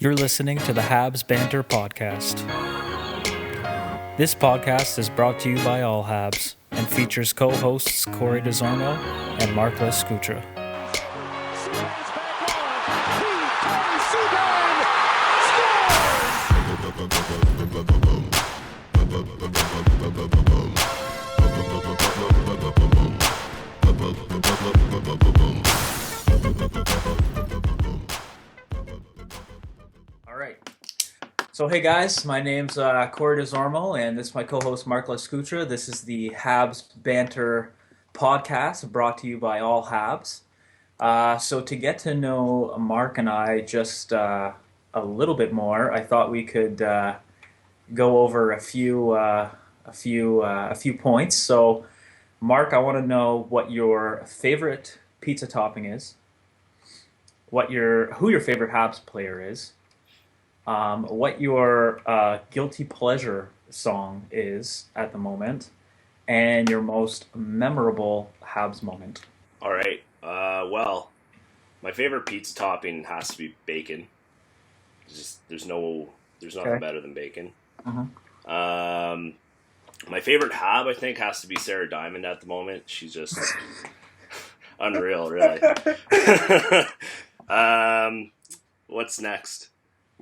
You're listening to the Habs Banter podcast. This podcast is brought to you by all Habs and features co-hosts Corey Desormeaux and Marc Lescoutre. So hey guys, my name's Corey Desormeaux, and this is my co-host Marc Lescoutre. This is the Habs Banter podcast, brought to you by all Habs. So to get to know Marc and I just a little bit more, I thought we could go over a few points. So Marc, I want to know what your favorite pizza topping is, who your favorite Habs player is. What your guilty pleasure song is at the moment, and your most memorable Habs moment. All right. Well, my favorite pizza topping has to be bacon. There's nothing better than bacon. Uh-huh. My favorite Hab, I think, has to be Sarah Diamond at the moment. She's just unreal, really. What's next?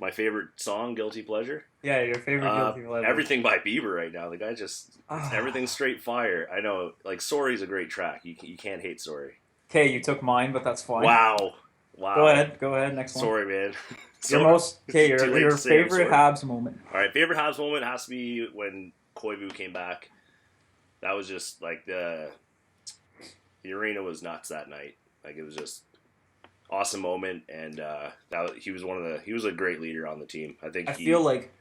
My favorite song, Guilty Pleasure? Yeah, your favorite Guilty Pleasure. Everything by Bieber right now. The guy just, everything's straight fire. I know, like, Sorry's a great track. You can't hate Sorry. Okay, you took mine, but that's fine. Wow. Go ahead, next one. Sorry, man. Your favorite Habs moment. All right, favorite Habs moment has to be when Koivu came back. That was just, like, the arena was nuts that night. Like, it was just awesome moment, and he was a great leader on the team. I feel like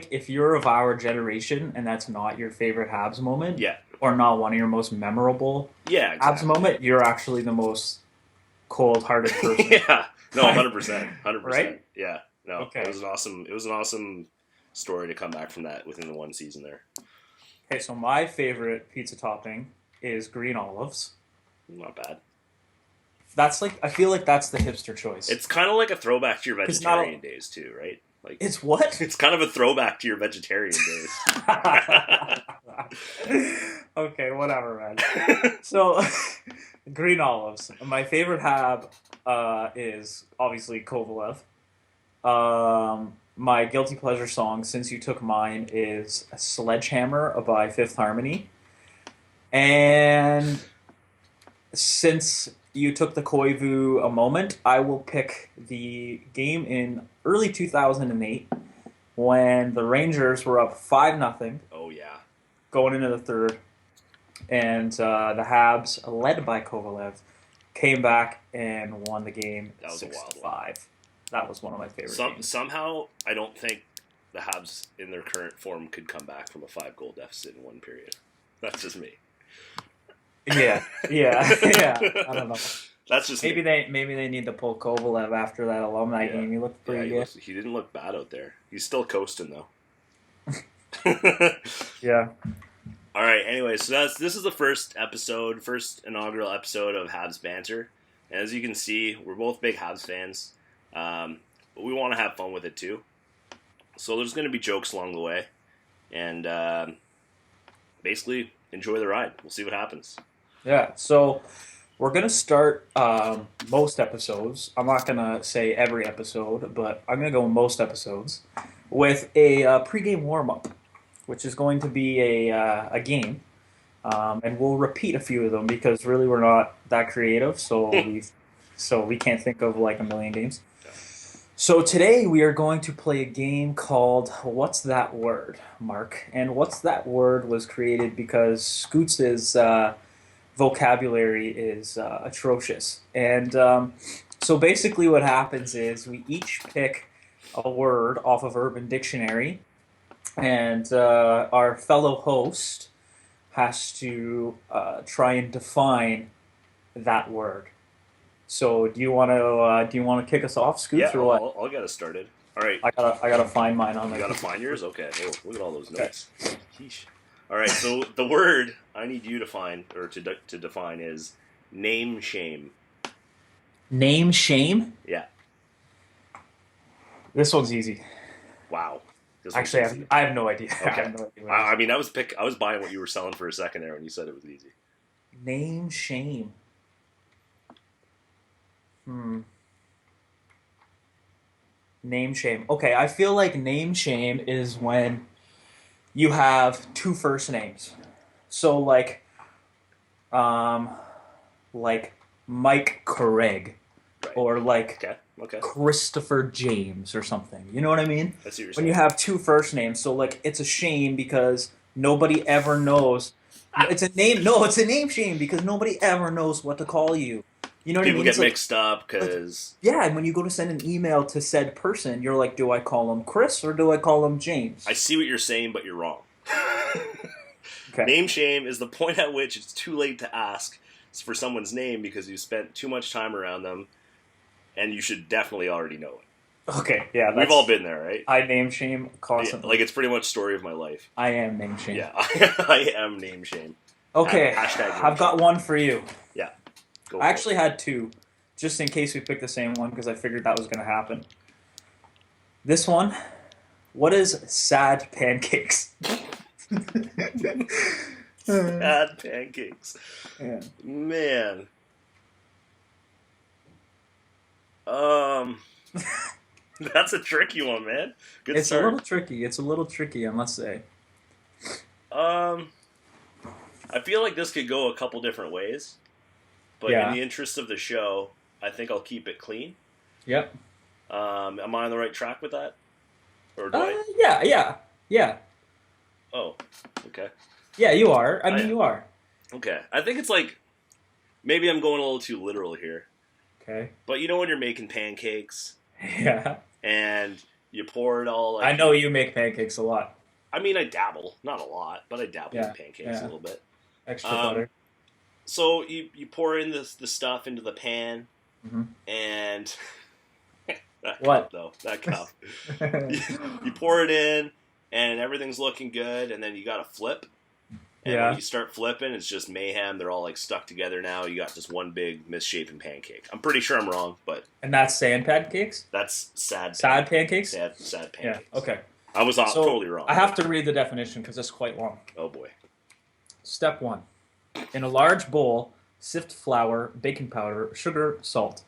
if you're of our generation and that's not your favorite Habs moment, or not one of your most memorable Habs moment, you're actually the most cold-hearted person. Yeah, no, 100%, right? Yeah, no, okay. It was an awesome story to come back from that within the one season there. Okay, so my favorite pizza topping is green olives. Not bad. I feel like that's the hipster choice. It's kind of like a throwback to your vegetarian days too, right? Like it's what? It's kind of a throwback to your vegetarian days. Okay, whatever, man. So, green olives. My favorite Hab is obviously Kovalev. My guilty pleasure song, since you took mine, is Sledgehammer by Fifth Harmony. And since you took the Koivu a moment, I will pick the game in early 2008 when the Rangers were up 5-0. Oh, yeah. Going into the third. And the Habs, led by Kovalev, came back and won the game 6-5. That was one of my favorite games. Somehow, I don't think the Habs in their current form could come back from a 5-goal deficit in one period. That's just me. Yeah. I don't know. That's just maybe they need to pull Kovalev after that alumni game. He looked pretty good. He didn't look bad out there. He's still coasting though. Yeah. All right. Anyway, so this is the first inaugural episode of Habs Banter, and as you can see, we're both big Habs fans, but we want to have fun with it too. So there's going to be jokes along the way, and basically enjoy the ride. We'll see what happens. Yeah, so we're going to start most episodes. I'm not going to say every episode, but I'm going to go most episodes with a pregame warm-up, which is going to be a game. And we'll repeat a few of them because really we're not that creative, so we can't think of like a million games. So today we are going to play a game called What's That Word, Marc? And What's That Word was created because Scoots' vocabulary is atrocious. And so basically what happens is we each pick a word off of Urban Dictionary, and our fellow host has to try and define that word. So do you want to kick us off, Scoots, or what? I'll get us started. All right. I gotta find mine on. You gotta find yours. Okay. Oh, look at all those notes. Sheesh. All right. So the word I need you to find or to define is name shame. Name shame? Yeah. This one's easy. Wow. This one's Actually, easy. I have no idea. I Okay. have no idea what I mean, I was buying what you were selling for a second there when you said it was easy. name shame. Hmm. Name shame. Okay, I feel like name shame is when you have two first names. So um, like Mike Craig Right. or like Okay. Okay. Christopher James or something. You know what I mean? I see what you're When you saying. have two first names, so like it's a shame because nobody ever knows. It's a name. No, it's a name shame because nobody ever knows what to call you. You know what I People mean? get It's mixed up like because yeah, and when you go to send an email to said person, you're like, do I call him Chris or do I call him James? I see what you're saying, but you're wrong. Okay. Name shame is the point at which it's too late to ask for someone's name because you spent too much time around them, and you should definitely already know it. Okay. Yeah, We've all been there, right? I name shame Yeah, constantly. like it's pretty much story of my life. I am name shame. Yeah, I am name shame. Okay. Hashtag name I've got shame. one for you. Yeah, go. I actually had two, just in case we picked the same one because I figured that was going to happen. This one, what is sad pancakes? Bad pancakes. Yeah. Man. Um, that's a tricky one, man. Good It's a start. little tricky. It's a little tricky, I must say. I feel like this could go a couple different ways, but Yeah. in the interest of the show, I think I'll keep it clean. Yep. Am I on the right track with that? Or do Yeah. Oh, okay. Yeah, you are. I I mean, am. you are. Okay. I think it's like, maybe I'm going a little too literal here, Okay. but you know when you're making pancakes Yeah. and you pour it all like... I know you make pancakes a lot. I mean, I dabble. Not a lot, but I dabble Yeah, in pancakes yeah. a little bit. Extra Um, butter. So you pour in the stuff into the pan, Mhm. and... that What? cup, though. That cup. You pour it in, and everything's looking good, and then you got to flip. And Yeah. when you start flipping, it's just mayhem. They're all like stuck together now. You got just one big misshapen pancake. I'm pretty sure I'm wrong, but And that's sand pancakes? that's sad. Sad pancakes? Sad Yeah, pancakes. okay. I was So, totally wrong. I have to read the definition because it's quite long. Oh boy. Step 1. In a large bowl, sift flour, baking powder, sugar, salt.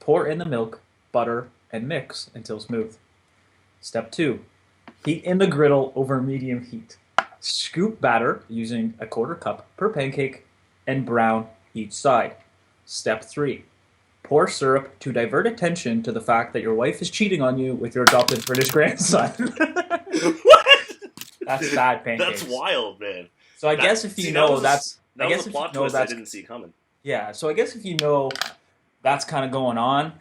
Pour in the milk, butter, and mix until smooth. Step 2. Heat in the griddle over medium heat. Scoop batter using a quarter cup per pancake and brown each side. Step 3. Pour syrup to divert attention to the fact that your wife is cheating on you with your adopted British grandson. What? That's sad pancakes. That's wild, man. So I guess if you know that's That I was guess a if plot you know twist I that's didn't see coming. yeah, so I guess if you know that's kind of going on,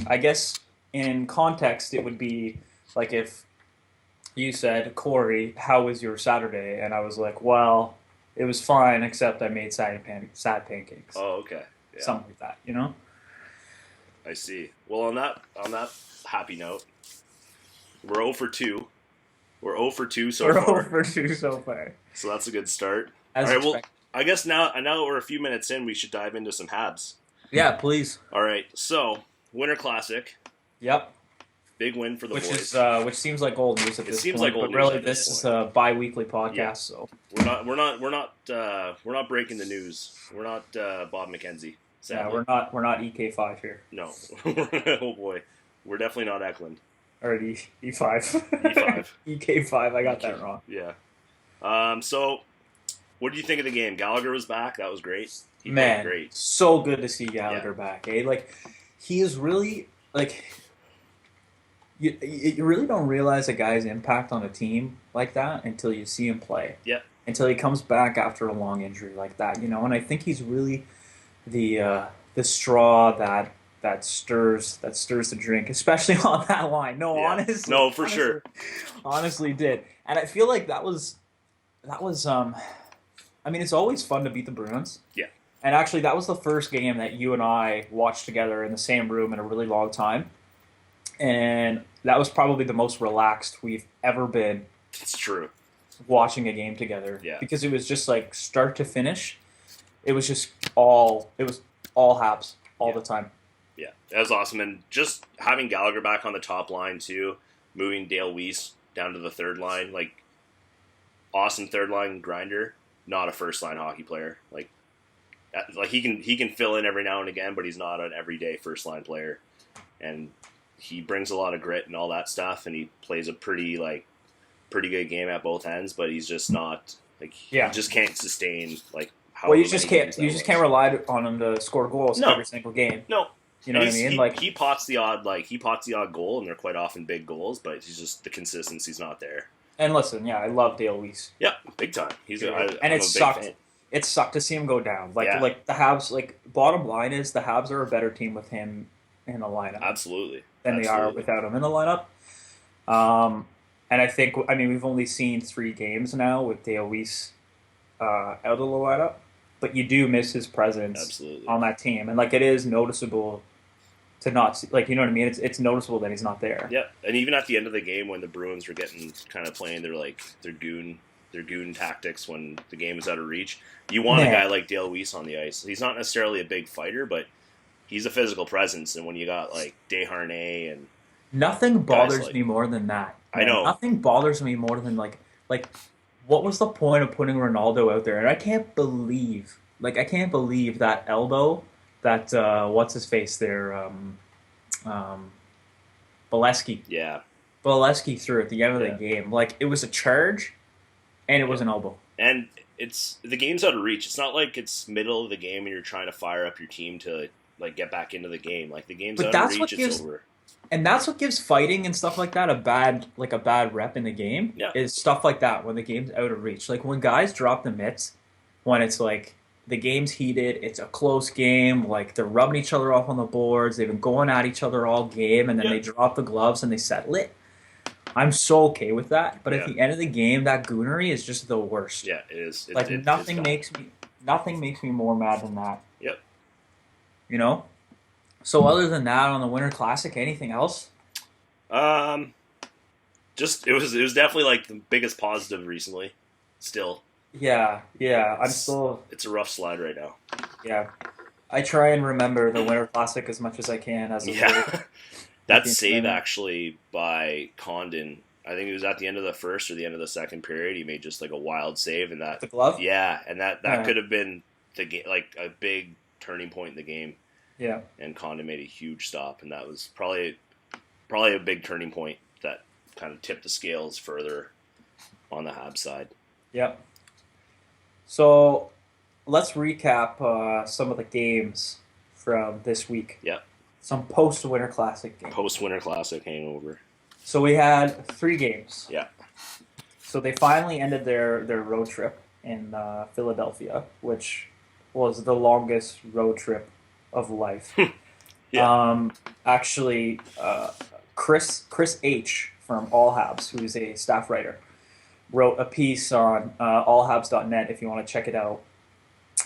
I guess in context it would be like if you said, Corey, how was your Saturday? And I was like, well, it was fine, except I made sad pancakes. Oh, okay. Yeah, Something like that, you know? I see. Well, on that happy note, we're 0 for 2. We're 0 for 2 so We're far. over two so far. So that's a good start. As All right, well, expected. I guess now that we're a few minutes in, we should dive into some Habs. Yeah, please. All right, so Winter Classic, Yep. big win for the boys. Which seems like old news at It this seems point, like old but news really at this this is point. a bi-weekly podcast, Yeah. so We're not breaking the news. We're not Bob McKenzie. yeah, Sadly. we're not EK5 here. No. Oh boy, we're definitely not Eklund. Or E5. E5. EK5, I got that wrong. Yeah. So, what did you think of the game? Gallagher was back. That was great. He played Man, great. so good to see Gallagher back, eh? Like, he is really, like, you really don't realize a guy's impact on a team like that until you see him play. Yeah. Until he comes back after a long injury like that, you know? And I think he's really the straw that stirs the drink, especially on that line. No, Yeah. honestly. No, for sure. Honestly did. And I feel like that was I mean, it's always fun to beat the Bruins. Yeah. And actually, that was the first game that you and I watched together in the same room in a really long time. And that was probably the most relaxed we've ever been It's true. watching a game together. Yeah. Because it was just like start to finish. It was all Habs all Yeah. the time. Yeah, that was awesome. And just having Gallagher back on the top line, too, moving Dale Weiss down to the third line, like, awesome third line grinder, not a first line hockey player. Like he can fill in every now and again, but he's not an everyday first line player. And he brings a lot of grit and all that stuff, and he plays a pretty good game at both ends, but he's just not like he just can't sustain like how well, you just can't rely on him to score goals every single game. No. You know what I mean? He pots the odd goal, and they're quite often big goals, but he's just the consistency's not there. And listen, I love Dale Weiss. Yeah, big time. It sucked. It sucked to see him go down. Like the Habs. Like bottom line is the Habs are a better team with him in the lineup. Absolutely. Than they are without him in the lineup. And I mean we've only seen 3 games now with Dale Weiss out of the lineup, but you do miss his presence on that team, and like it is noticeable. To not see, like, you know what I mean? It's noticeable that he's not there. Yeah, and even at the end of the game when the Bruins were getting kind of playing their goon tactics when the game was out of reach, you want a guy like Dale Weiss on the ice. He's not necessarily a big fighter, but he's a physical presence. And when you got like Desharnais and nothing bothers me more than that. Man. I know nothing bothers me more than like what was the point of putting Ronaldo out there? And I can't believe that elbow. That what's his face there, Bolesky. Yeah, Bolesky threw at the end of the game. Like it was a charge, and it was an elbow. And the game's out of reach. It's not like it's middle of the game and you're trying to fire up your team to like get back into the game. Like the game's out of reach. It's over. And that's what gives fighting and stuff like that a bad rep in the game. Yeah. Is stuff like that when the game's out of reach. Like when guys drop the mitts, when it's like. The game's heated. It's a close game. Like, they're rubbing each other off on the boards. They've been going at each other all game, and then they drop the gloves and they settle it. I'm so okay with that. But at the end of the game, that goonery is just the worst. Yeah, it is. Nothing makes me more mad than that. Yep. You know? So other than that, on the Winter Classic, anything else? Just it was definitely like the biggest positive recently. Still. Yeah. It's a rough slide right now. Yeah, I try and remember the Winter Classic as much as I can. That save actually by Condon. I think it was at the end of the first or the end of the second period. He made just like a wild save, and that the glove. Yeah, and that could have been the game, like a big turning point in the game. Yeah, and Condon made a huge stop, and that was probably a big turning point that kind of tipped the scales further on the Habs side. Yep. So, let's recap some of the games from this week. Yeah. Some post-Winter Classic games. Post-Winter Classic hangover. So we had 3 games. Yeah. So they finally ended their road trip in Philadelphia, which was the longest road trip of life. Yeah. Actually, Chris H. from All Habs, who is a staff writer, wrote a piece on allhabs.net if you want to check it out.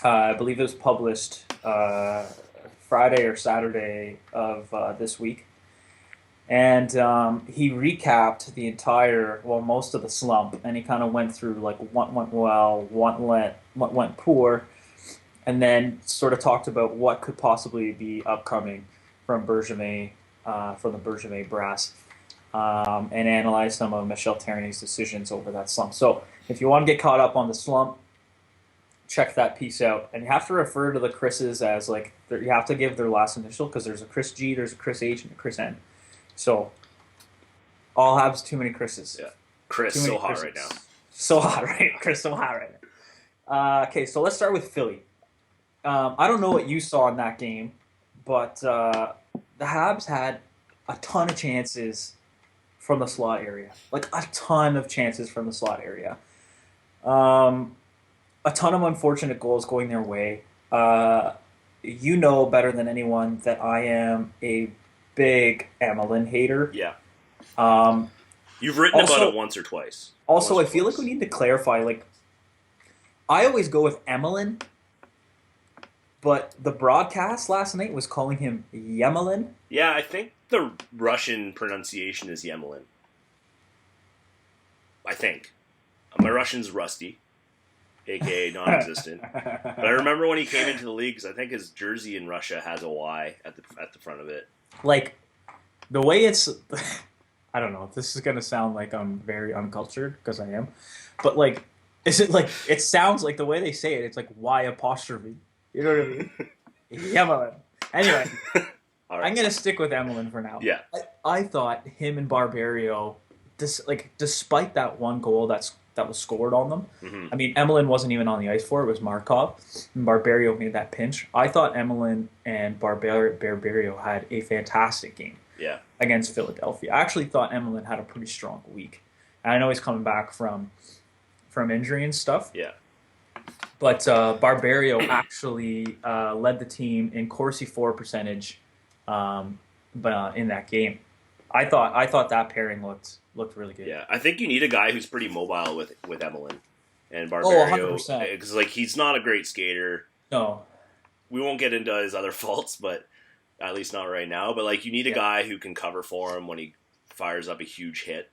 I believe it was published Friday or Saturday of this week. And he recapped the most of the slump, and he kind of went through like what went well, what went poor, and then sort of talked about what could possibly be upcoming from Bergevin, from the Bergevin brass. And analyze some of Michel Therrier's decisions over that slump. So if you want to get caught up on the slump, check that piece out. And you have to refer to the Chris's as like, you have to give their last initial because there's a Chris G, there's a Chris H, and a Chris N. So All Habs, too many Chris's. Yeah. Chris, so hot Chris's. Right now. So hot, right? Chris, so hot right now. Okay, so let's start with Philly. I don't know what you saw in that game, but the Habs had a ton of chances from the slot area. Like, a ton of chances from the slot area. A ton of unfortunate goals going their way. You know better than anyone that I am a big Emelin hater. Yeah. You've written about it once or twice. Also, I feel like we need to clarify, like, I always go with Emelin, but the broadcast last night was calling him Yemelin. Yeah, I think the Russian pronunciation is Yemelin. I think. My Russian's rusty. aka non-existent. But I remember when he came into the league, because I think his jersey in Russia has a Y at the front of it. Like the way it's, I don't know. This is gonna sound like I'm very uncultured because I am, but like, is it like it sounds like the way they say it? It's like Y apostrophe. You know what I mean? Emelin. Anyway, All I'm right. gonna stick with Emelin for now. Yeah. I thought him and Barbario, despite that one goal that was scored on them. Mm-hmm. I mean, Emelin wasn't even on the ice for it. It was Markov. And Barbario made that pinch. I thought Emelin and Barbario had a fantastic game Yeah. against Philadelphia. I actually thought Emelin had a pretty strong week. And I know he's coming back from injury and stuff. Yeah. But Barbario actually led the team in Corsi for percentage, but in that game, I thought that pairing looked really good. Yeah. I think you need a guy who's pretty mobile with Emelin and Oh, Barbario, 100%. because like he's not a great skater. No. We won't get into his other faults, but at least not right now. But like you need a Yeah. guy who can cover for him when he fires up a huge hit,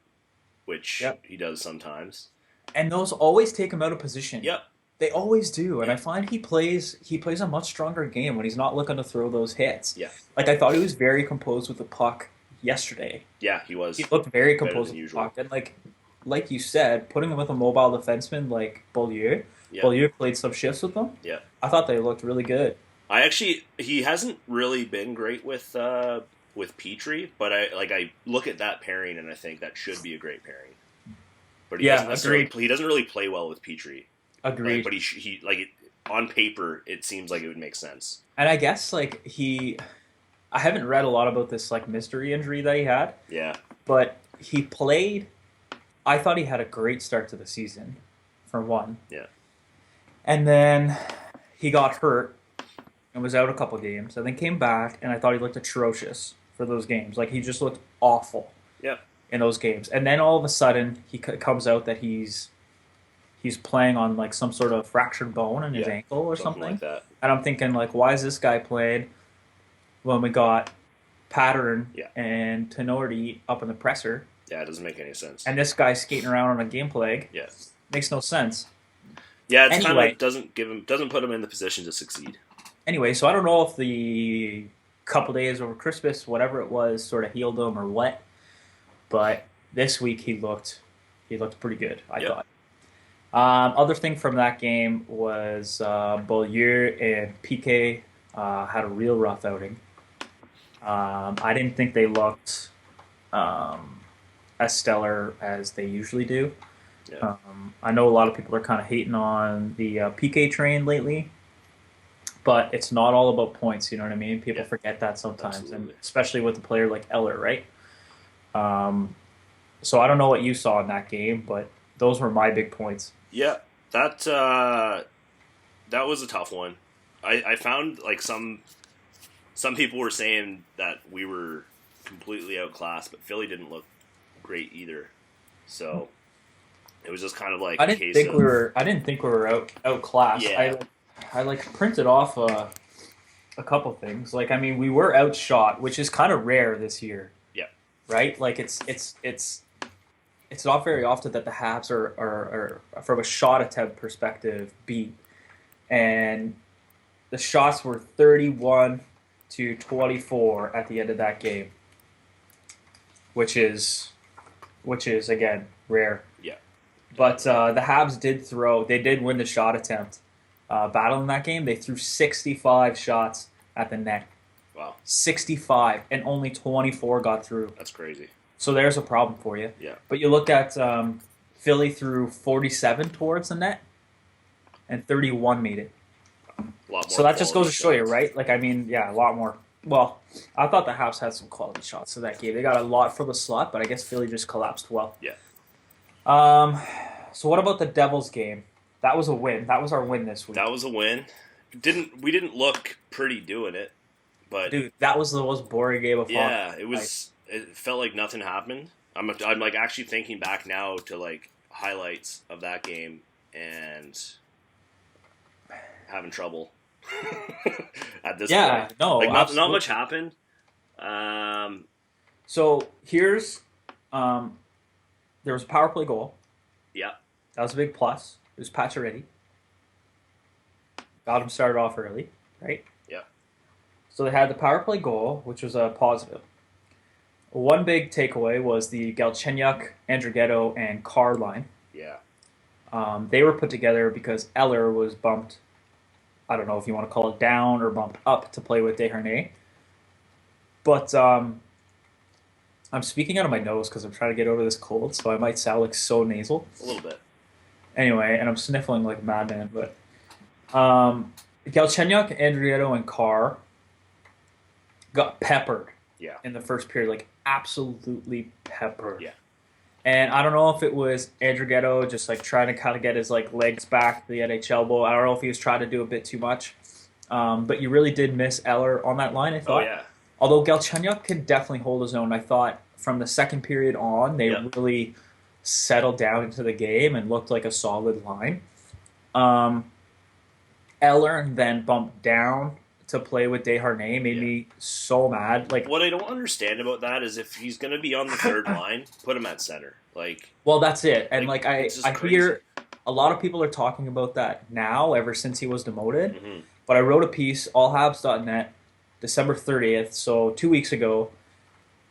which Yep. he does sometimes. And those always take him out of position. Yep. They always do, and Yeah. I find he plays a much stronger game when he's not looking to throw those hits. Yeah. Like I thought he was very composed with the puck yesterday. Yeah, he was. He looked very Better composed than with the usual. puck, and like you said, putting him with a mobile defenseman like Beaulieu. Yeah. Beaulieu played some shifts with them. Yeah. I thought they looked really good. He hasn't really been great with Petrie, but I look at that pairing and I think that should be a great pairing. But Yeah, he doesn't really play well with Petrie. Agreed. But on paper it seems like it would make sense. And I guess I haven't read a lot about this like mystery injury that he had, Yeah. but he played. I thought he had a great start to the season, for one. Yeah. And then he got hurt and was out a couple games, and then came back, and I thought he looked atrocious for those games. Like he just looked awful. Yeah. In those games, and then all of a sudden comes out that he's playing on like some sort of fractured bone in his Yeah, ankle or something something. like that. And I'm thinking like, why is this guy playing when we got Pattern Yeah. and Tenorti up in the presser, Yeah, it doesn't make any sense. and this guy's skating around on a game leg? Yeah. Makes no sense. Yeah, it's kind Anyway. of doesn't put him in the position to succeed. Anyway, so I don't know if the couple days over Christmas, whatever it was, sort of healed him or what. But this week he looked pretty good, I Yep. thought. Other thing from that game was Beaulieu and Piquet had a real rough outing. I didn't think they looked as stellar as they usually do. Yeah. I know a lot of people are kind of hating on the Piquet train lately, but it's not all about points. You know what I mean? People Yeah. forget that sometimes, Absolutely. and especially with a player like Eller, right? So I don't know what you saw in that game, but those were my big points. Yeah, that was a tough one. I found like some people were saying that we were completely outclassed, but Philly didn't look great either. So it was just kind of like I didn't think we were outclassed. Yeah. I printed off a couple things. Like I mean, we were outshot, which is kind of rare this year. Yeah. Right? Like it's not very often that the Habs are from a shot attempt perspective beat, and the shots were 31 to 24 at the end of that game, which is again rare. Yeah. But the Habs did win the shot attempt battle in that game. They threw 65 shots at the net. Wow, 65, and only 24 got through. that's crazy. So there's a problem for you. Yeah. But you look at Philly threw 47 towards the net, and 31 made it. A lot more. So that just goes to show you, shots. right? Like, I mean, yeah, a lot more. Well, I thought the Habs had some quality shots in that game. They got a lot for the slot, but I guess Philly just collapsed well. Yeah. So what about the Devils game? That was a win. That was our win this week. That was a win. We didn't look pretty doing it, but Dude, that was the most boring game of yeah, hockey. it was. It felt like nothing happened. I'm like actually thinking back now to like highlights of that game and having trouble at this Yeah, point. no, Like not absolutely. much happened. So here's there was a power play goal. Yeah, That was a big plus. It was Pacioretty. got them started off early, right? Yeah. So they had the power play goal, which was a positive. One big takeaway was the Galchenyuk, Andrighetto, and Carr line. Yeah. They were put together because Eller was bumped. I don't know if you want to call it down or bumped up to play with Desharnais. But I'm speaking out of my nose because I'm trying to get over this cold, so I might sound like so nasal. A little bit. Anyway, and I'm sniffling like a madman. But Galchenyuk, Andrighetto, and Carr got peppered in the first period, like absolutely peppered. Yeah. And I don't know if it was Andrighetto just like trying to kind of get his like legs back to the NHL bowl. I don't know if he was trying to do a bit too much. But you really did miss Eller on that line, I thought. Oh, yeah. Although Galchenyuk can definitely hold his own. I thought from the second period on, they really settled down into the game and looked like a solid line. Eller then bumped down to play with Desharnais made me so mad. Like, what I don't understand about that is if he's going to be on the third line, put him at center. Like, well, that's it. And like I crazy. hear a lot of people are talking about that now, ever since he was demoted. Mm-hmm. But I wrote a piece, allhabs.net, December 30th, so 2 weeks ago,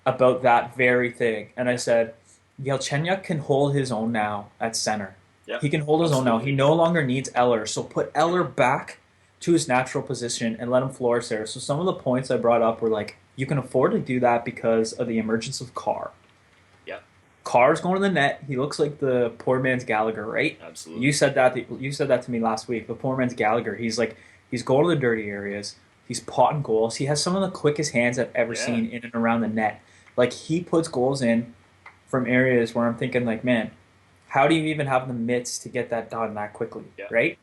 about that very thing. And I said, Galchenyuk can hold his own now at center. Yep. He can hold his own now. He no longer needs Eller. So put Eller back to his natural position and let him flourish there. So some of the points I brought up were like, you can afford to do that because of the emergence of Carr. Yeah. Carr's going to the net. He looks like the poor man's Gallagher, right? Absolutely. You said that to me last week. The poor man's Gallagher. He's going to the dirty areas. He's potting goals. He has some of the quickest hands I've ever seen in and around the net. Like, he puts goals in from areas where I'm thinking, like, man, how do you even have the mitts to get that done that quickly, right?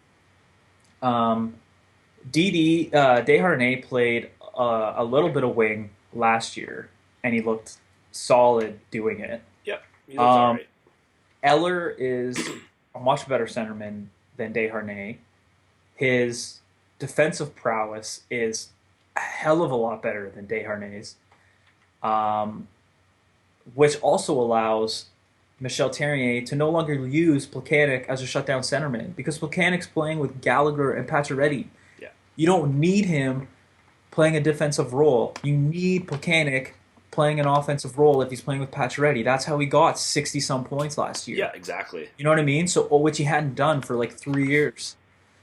Desharnais played a little bit of wing last year, and he looked solid doing it. Yep, he looked all right. Eller is a much better centerman than Desharnais. His defensive prowess is a hell of a lot better than Desharnais', which also allows Michel Therrien to no longer use Plekanec as a shutdown centerman because Plekanec's playing with Gallagher and Pacioretty. Yeah. You don't need him playing a defensive role. You need Plekanec playing an offensive role if he's playing with Pacioretty. That's how he got 60-some points last year. Yeah, exactly. You know what I mean? So, which he hadn't done for like 3 years.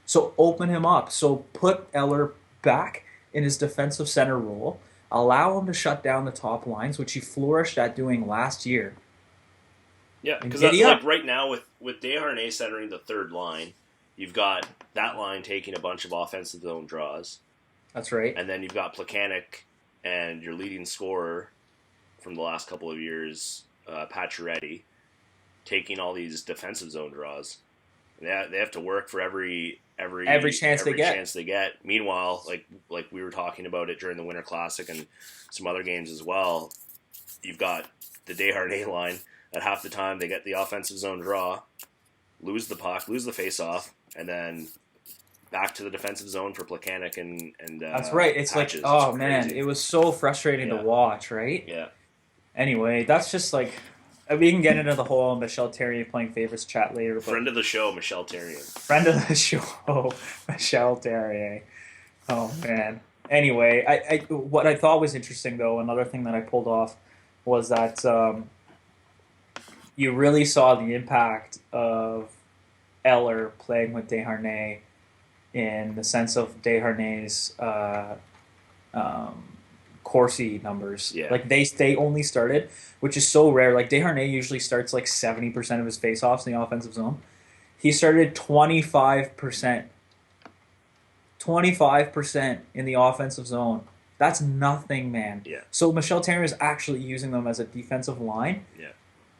So open him up. So put Eller back in his defensive center role. Allow him to shut down the top lines, which he flourished at doing last year. Yeah, because that's like right now with Desharnais centering the third line, you've got that line taking a bunch of offensive zone draws. That's right. And then you've got Plekanec and your leading scorer from the last couple of years, Pacioretty, taking all these defensive zone draws. And they have to work for every chance they get. Meanwhile, like we were talking about it during the Winter Classic and some other games as well, you've got the Desharnais line. At half the time, they get the offensive zone draw, lose the puck, lose the face-off, and then back to the defensive zone for Plekanec and that's right. It's Patches. Like, oh man, it was so frustrating to watch, right? Yeah. Anyway, that's just like, we can get into the whole Michel Therrien playing favorites chat later. But friend of the show, Michel Therrien. Friend of the show, Michel Therrien. Oh man. Anyway, I what I thought was interesting though, another thing that I pulled off was that. You really saw the impact of Eller playing with Desharnais in the sense of Desharnais' Corsi numbers. Yeah. Like they only started, which is so rare. Like Desharnais usually starts like 70% of his faceoffs in the offensive zone. He started 25%. 25% in the offensive zone. That's nothing, man. Yeah. So Michel Therrien is actually using them as a defensive line. Yeah.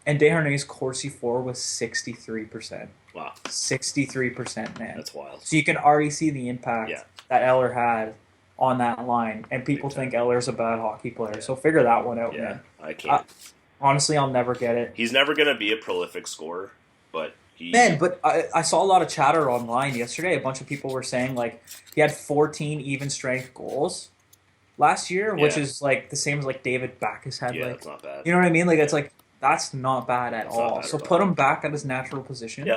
And Desharnais' Corsi 4 was 63%. Wow. 63%, man. That's wild. So you can already see the impact that Eller had on that line. And people think Eller's a bad hockey player. So figure that one out, man. I can't. Honestly, I'll never get it. He's never going to be a prolific scorer, but but I saw a lot of chatter online yesterday. A bunch of people were saying, like, he had 14 even-strength goals last year, which is, like, the same as, like, David Backes had. Yeah, like, that's not bad. You know what I mean? Like, it's like, that's not bad at all. So put him back at his natural position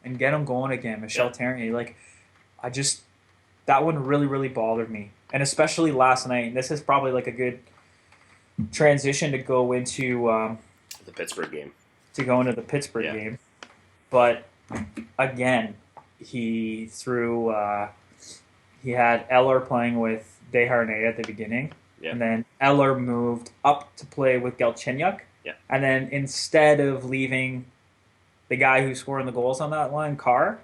and get him going again. Michel Therrien, like, that one really, really bothered me. And especially last night. And this is probably like a good transition to go into The Pittsburgh game. the Pittsburgh Yeah. game. But again, he threw. He had Eller playing with Desharnais at the beginning, Yeah. and then Eller moved up to play with Galchenyuk. Yeah. And then instead of leaving the guy who's scoring the goals on that line, Carr,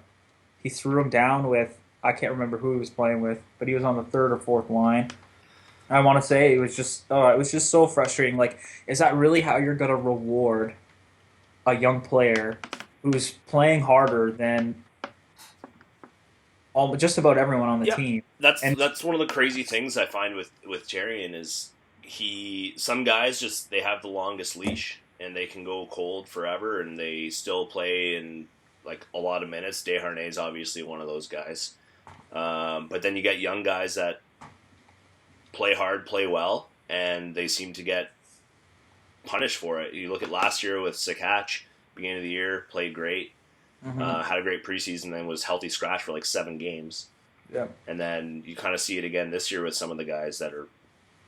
he threw him down with, I can't remember who he was playing with, but he was on the third or fourth line. I want to say it was just so frustrating. Like, is that really how you're going to reward a young player who's playing harder than just about everyone on the team? That's one of the crazy things I find with Jarian is some guys just, they have the longest leash and they can go cold forever and they still play in like a lot of minutes. Desharnais is obviously one of those guys. But then you get young guys that play hard, play well, and they seem to get punished for it. You look at last year with Sakatch, beginning of the year, played great, had a great preseason, then was healthy scratch for like 7 games. Yeah. And then you kind of see it again this year with some of the guys that are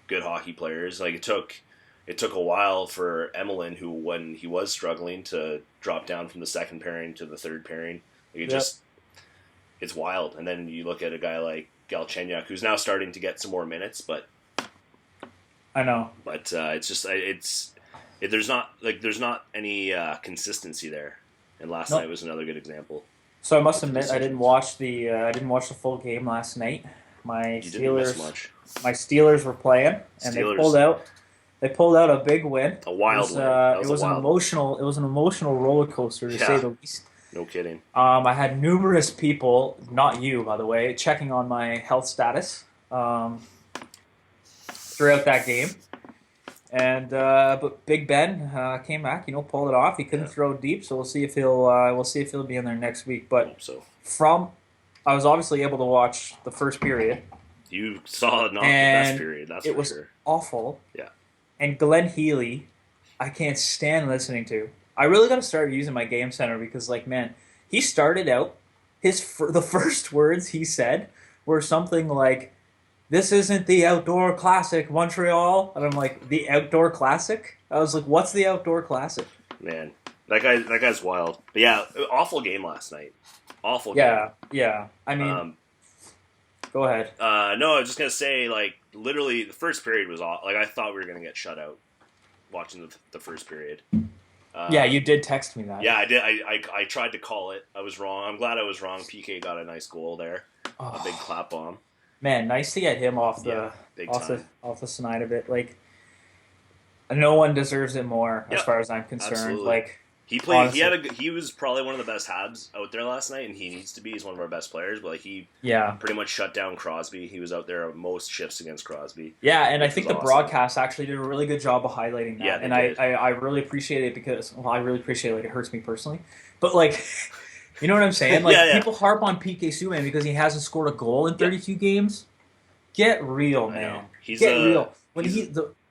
good hockey players. Like it took a while for Emelin, who when he was struggling, to drop down from the second pairing to the third pairing. Like it's wild. And then you look at a guy like Galchenyuk, who's now starting to get some more minutes, but I know. But there's not any consistency there. And last night was another good example. So I must admit, I didn't watch the full game last night. My Steelers were playing, and they pulled out a big win. A wild win. It was an emotional roller coaster to say the least. No kidding. I had numerous people, not you by the way, checking on my health status throughout that game. And but Big Ben came back, pulled it off. He couldn't throw deep, so we'll see if he'll be in there next week. But I was obviously able to watch the first period. You saw not the best period, that's for sure. It was awful. Yeah. And Glenn Healy, I can't stand listening to. I really got to start using my game center because, like, man, he started out the first words he said were something like, "This isn't the outdoor classic, Montreal," and I'm like, "The outdoor classic?" I was like, "What's the outdoor classic?" Man, that guy's wild. But yeah, awful game last night. Awful game. Yeah. I mean, go ahead. No, I was just gonna say, like, literally, the first period was awful. Like, I thought we were gonna get shut out watching the first period. Yeah, you did text me that. Yeah, I did. I tried to call it. I was wrong. I'm glad I was wrong. PK got a nice goal there. A big clap bomb. Man, nice to get him off the snide of it. Like, no one deserves it more, as far as I'm concerned. Absolutely. Like, he played. Honestly, he was probably one of the best Habs out there last night, and he needs to be. He's one of our best players. But like, he pretty much shut down Crosby. He was out there most shifts against Crosby. Yeah, and I think the broadcast actually did a really good job of highlighting that. Yeah, and I really appreciate it because I really appreciate it. Like, it hurts me personally, but like. You know what I'm saying? Like, people harp on PK Subban because he hasn't scored a goal in 32 games. Get real, man. Get real.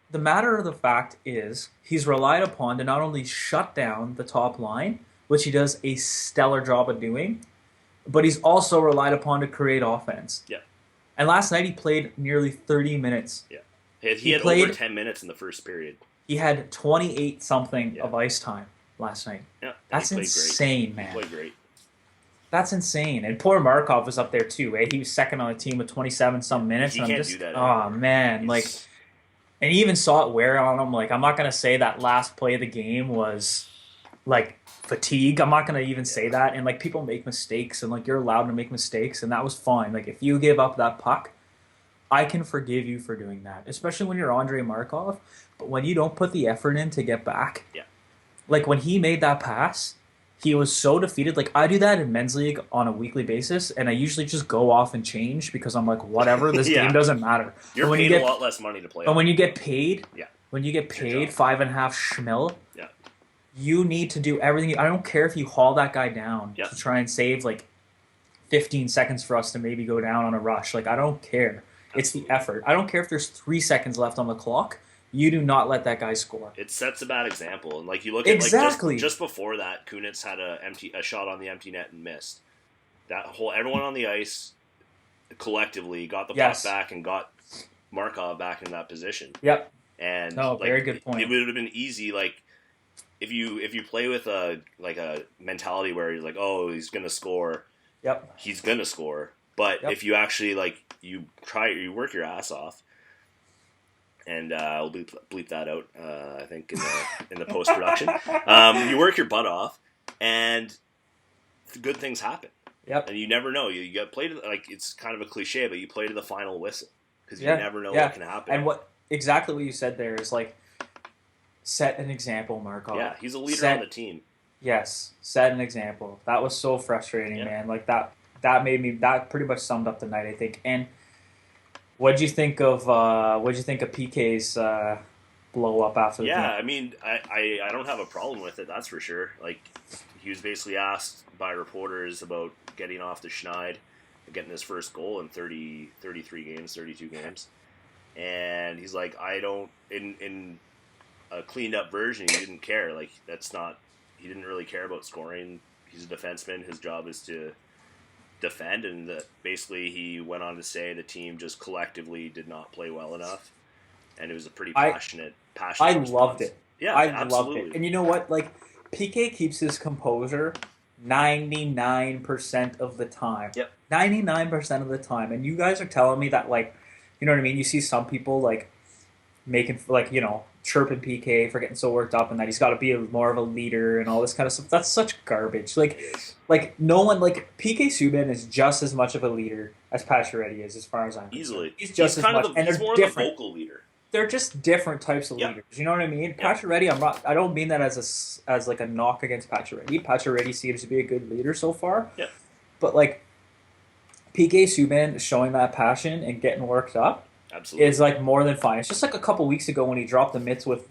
The matter of the fact is, he's relied upon to not only shut down the top line, which he does a stellar job of doing, but he's also relied upon to create offense. Yeah. And last night he played nearly 30 minutes. Yeah. He had over 10 minutes in the first period. He had 28-something of ice time last night. Yeah. That's insane, man. He played great. That's insane. And poor Markov was up there too, eh? He was second on the team with 27-some minutes. He can't do that anymore. Man. Like, and he even saw it wear on him. Like, I'm not going to say that last play of the game was, like, fatigue. I'm not going to even say that. And, like, people make mistakes, and, like, you're allowed to make mistakes, and that was fine. Like, if you give up that puck, I can forgive you for doing that, especially when you're Andrei Markov. But when you don't put the effort in to get back, like, when he made that pass, he was so defeated. Like, I do that in men's league on a weekly basis, and I usually just go off and change because I'm like, whatever, this game doesn't matter. You're paid a lot less money to play. But when you get paid, 5.5 schmil, you need to do everything. I don't care if you haul that guy down to try and save like 15 seconds for us to maybe go down on a rush. Like, I don't care. Absolutely. It's the effort. I don't care if there's 3 seconds left on the clock. You do not let that guy score. It sets a bad example. And like, you look at like just before that, Kunitz had a shot on the empty net and missed. Everyone on the ice collectively got the puck Yes. back and got Markov back in that position. Yep. And No, like very good point. it would have been easy. Like if you play with a mentality where he's like, oh, he's gonna score, Yep. he's gonna score. But Yep. if you actually you work your ass off, and I'll bleep that out. I think in the post production, you work your butt off, and good things happen. Yep. And you never know. You get played like it's kind of a cliche, but you play to the final whistle because you Yeah. never know Yeah. what can happen. And exactly what you said there is like set an example, Markov. Yeah, he's a leader on the team. Yes, set an example. That was so frustrating, man. Like that pretty much summed up the night, I think. And what'd you think of PK's blow up after the game? Yeah, I mean, I don't have a problem with it. That's for sure. Like he was basically asked by reporters about getting off the schneid and getting his first goal in 33 games, 32 games, and he's like, I don't in a cleaned up version. He didn't care. Like that's not. He didn't really care about scoring. He's a defenseman. His job is to defend, and that basically he went on to say the team just collectively did not play well enough, and it was a pretty passionate. I response. loved it. Yeah, I absolutely. loved it. And you know what? Like PK keeps his composure 99% of the time. Yep. 99% of the time. And you guys are telling me that, like, you know what I mean? You see some people like making like chirping PK for getting so worked up and that he's got to be more of a leader and all this kind of stuff. That's such garbage. Like no one like PK Subban is just as much of a leader as Pacioretty is, as far as I'm concerned. Easily, he's just as much. And he's they're more different. of a vocal leader. They're just different types of leaders. You know what I mean? Pacioretty, I don't mean that as like a knock against Pacioretty. Pacioretty seems to be a good leader so far. Yeah. But like PK Subban showing that passion and getting worked up is like more than fine. It's just like a couple weeks ago when he dropped the mitts with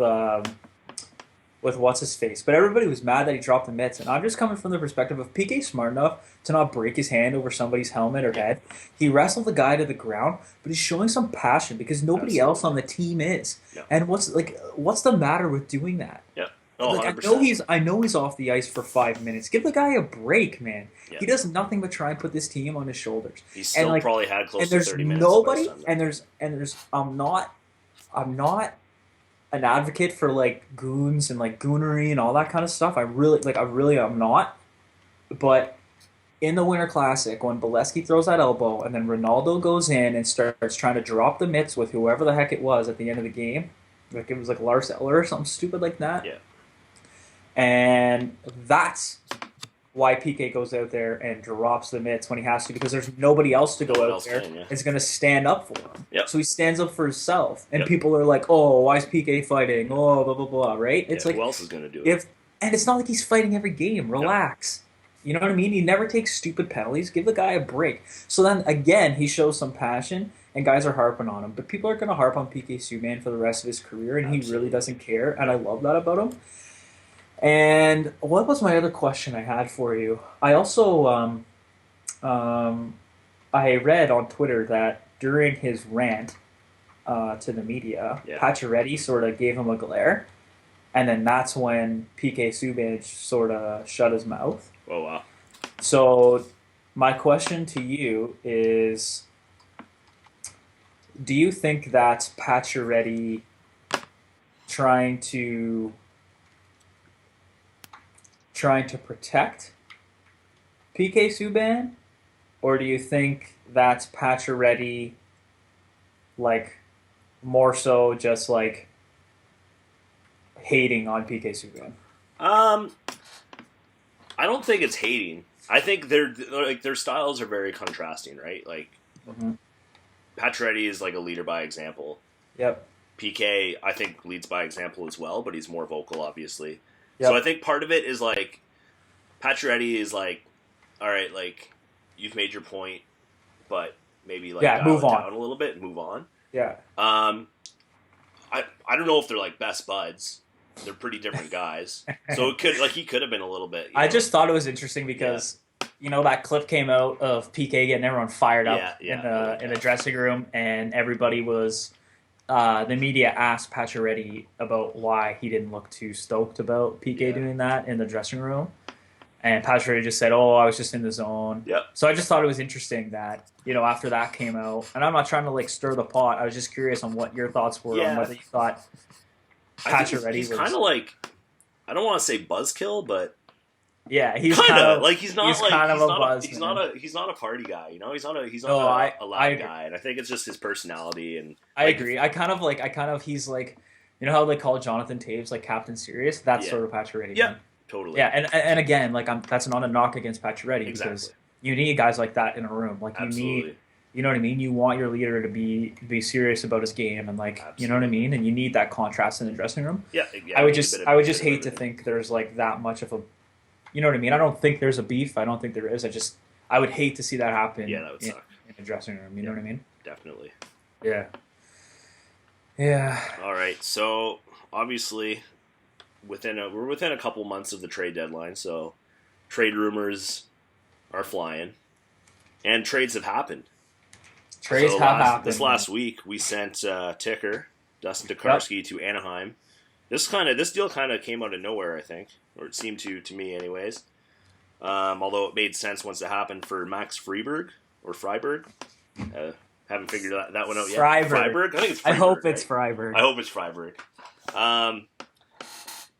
what's his face. But everybody was mad that he dropped the mitts, and I'm just coming from the perspective of PK smart enough to not break his hand over somebody's helmet or head. He wrestled the guy to the ground, but he's showing some passion because nobody else on the team is. Yeah. And what's the matter with doing that? Yeah. Oh, like, 100%. I know he's off the ice for 5 minutes. Give the guy a break, man. Yeah. He does nothing but try and put this team on his shoulders. He still probably had close to 30 minutes. Nobody, and there's I'm not an advocate for like goons and like goonery and all that kind of stuff. I really am not. But in the Winter Classic, when Bolesky throws that elbow and then Ronaldo goes in and starts trying to drop the mitts with whoever the heck it was at the end of the game, like it was like Lars Eller or something stupid like that. Yeah. And that's why PK goes out there and drops the mitts when he has to, because there's nobody else to go out there that's going to stand up for him. Yep. So he stands up for himself. And people are like, oh, why is PK fighting? Oh, blah, blah, blah, right? It's like, who else is going to do it? And it's not like he's fighting every game. Relax. You know what I mean? He never takes stupid penalties. Give the guy a break. So then, again, he shows some passion, and guys are harping on him. But people are going to harp on PK Subban for the rest of his career, and he really doesn't care. And I love that about him. And what was my other question I had for you? I also I read on Twitter that during his rant to the media, Pacioretty sort of gave him a glare, and then that's when PK Subban sort of shut his mouth. Oh wow! So my question to you is: do you think that's Pacioretty trying to protect PK Subban, or do you think that's Pacioretty, like, more so just like hating on PK Subban? I don't think it's hating. I think their styles are very contrasting, right? Like, Pacioretty is like a leader by example. Yep. PK, I think, leads by example as well, but he's more vocal, obviously. Yep. So I think part of it is like Pacioretty is like, all right, like you've made your point, but maybe like move on down a little bit and move on. Yeah. I don't know if they're like best buds. They're pretty different guys. So it could he could have been a little bit. I just thought it was interesting because that clip came out of PK getting everyone fired up in the dressing room, and everybody was. The media asked Pacioretty about why he didn't look too stoked about PK doing that in the dressing room. And Pacioretty just said, "Oh, I was just in the zone." Yep. So I just thought it was interesting that after that came out, and I'm not trying to like stir the pot. I was just curious on what your thoughts were on Yeah, whether you thought I think Pacioretty he's kind was. of like, I don't want to say buzzkill, but Yeah, he's kind kind of of like he's kind of a buzz he's man. not a party guy. You know, he's not No, a I loud agree. guy, and I think it's just his personality and I like agree. I kind of he's like, how they call Jonathan Taves like Captain Serious. That's yeah, sort of Pacioretty, yeah, man. totally, Yeah, and again, like that's not a knock against Pacioretty exactly, because you need guys like that in a room. Like you need, absolutely, you know what I mean. You want your leader to be serious about his game and like you know what I absolutely. mean. And you need that contrast in the dressing room. Yeah, I yeah. We would need a just I would just bit of hate to everything. think there's like that much of a, you know what I mean. I don't think there's a beef. I don't think there is. I would hate to see that Yeah, happen that would in, suck. in the dressing room. You know Yeah, what I mean? definitely. Yeah. Yeah. All right, so obviously we're within a couple months of the trade deadline, so trade rumors are flying, and trades have happened. Trades So have this happened, man. last week we sent Ticker Dustin Yep. Tokarski to Anaheim. This deal kind of came out of nowhere, I think, or it seemed to me, anyways. Although it made sense once it happened for Max Freiberg or Freiberg. Uh, haven't figured that one out yet. Freiburg. Freiberg, I think it's I Freiberg, hope it's right? I Freiburg. hope it's Freiberg. Um,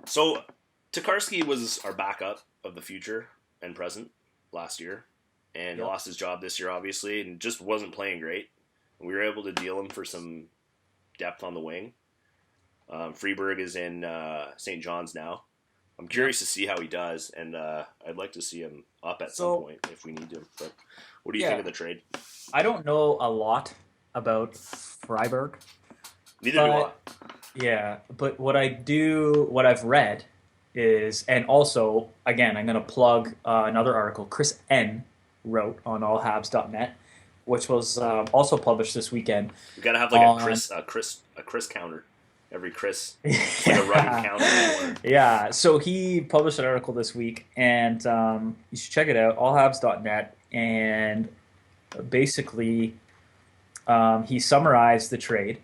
so Tokarski was our backup of the future and present last year, and he Yep. lost his job this year, obviously, and just wasn't playing great. We were able to deal him for some depth on the wing. Freeberg is in St. John's now. I'm Yep. curious to see how he does, and I'd like to see him up at some So point if we need him. But what do you think yeah, of the trade? I don't know a lot about Freiburg, Neither do I. but yeah, but what I've read is, and also again, I'm going to plug another article Chris N wrote on allhabs.net, which was also published this weekend We gotta have like on. A Chris counter. Every Chris, it's like a running Yeah. counter in the corner. Yeah, so he published an article this week, and you should check it out, allhabs.net, and basically he summarized the trade.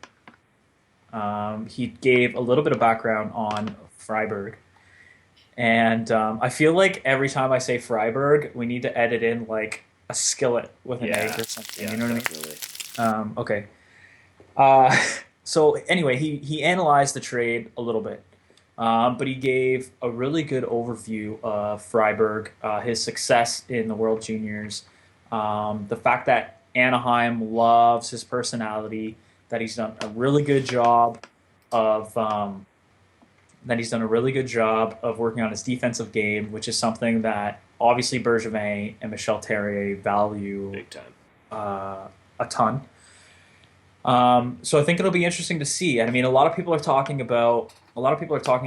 He gave a little bit of background on Freiburg, and I feel like every time I say Freiburg, we need to edit in like a skillet with an egg Yeah, or something. yeah, You know what I mean? definitely. Okay. Uh, so anyway, he analyzed the trade a little bit, but he gave a really good overview of Freiburg, his success in the World Juniors, the fact that Anaheim loves his personality, that he's done a really good job of working on his defensive game, which is something that obviously Bergevin and Michel Terrier value Big time. a ton. So I think it'll be interesting to see. And I mean, a lot of people are talking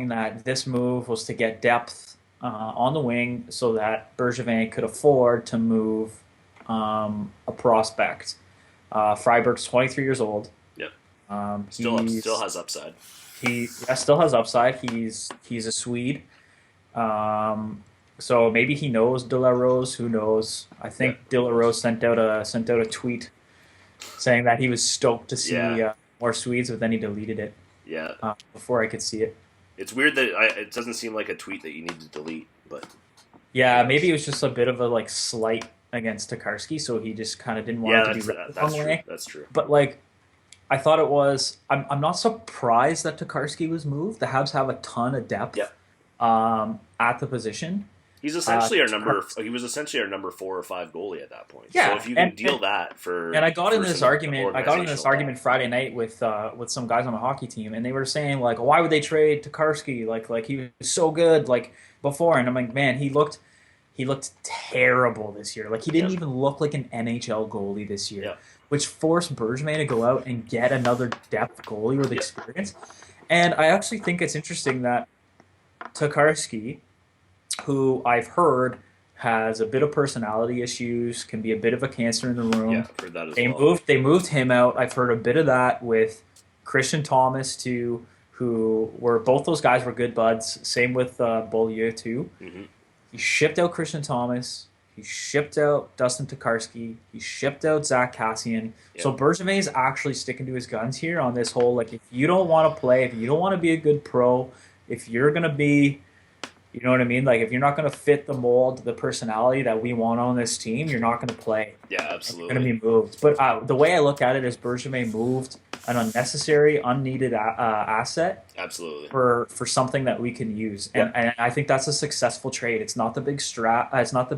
that this move was to get depth on the wing so that Bergevin could afford to move a prospect. Freiberg's 23 years old. Yep. Still He's has upside. he yeah, still has upside. He's a Swede. Um, so maybe he knows De La Rose. Who knows? I Yep. think De La Rose sent out a tweet saying that he was stoked to Yeah. see more Swedes, but then he deleted it Yeah. before I could see it. It's weird that it doesn't seem like a tweet that you need to delete, but I Yeah, maybe guess. it was just a bit of a like slight against Tokarski, so he just kind of didn't want Yeah, it to be read the that's wrong true. way. That's true. But like, I thought it was. I'm not surprised that Tokarski was moved. The Habs have a ton of depth Yep. at the position. He's essentially our number. Tokarski, He was essentially our number 4 or 5 goalie at that point. So yeah, if you can and deal that And for some I got into this organizational argument depth, Friday night with some guys on the hockey team, and they were saying like, why would they trade Tokarski? Like he was so good like before, and I'm like, man, he looked terrible this year. Like he didn't yep, even look like an NHL goalie this year, yep, which forced Bergevin to go out and get another depth goalie with yep, experience. And I actually think it's interesting that Tokarski, who I've heard has a bit of personality issues, can be a bit of a cancer in the yeah. room. I've heard that as They well. moved him out. I've heard a bit of that with Christian Thomas too, who were both those guys were good buds. Same with Beaulieu too. Hmm. He shipped out Christian Thomas. He shipped out Dustin Tokarski. He shipped out Zach Cassian. So Yep, Bergevin is actually sticking to his guns here on this whole like if you don't want to play, if you don't want to be a good pro, if you're gonna be You know what I mean? Like if you're not going to fit the mold, the personality that we want on this team, you're not going to play. Yeah, And you're going absolutely, to be moved. But the way I look at it is Bergevin moved an unnecessary, unneeded asset absolutely. for something that we can use, Yeah, and I think that's a successful trade. It's not the big it's not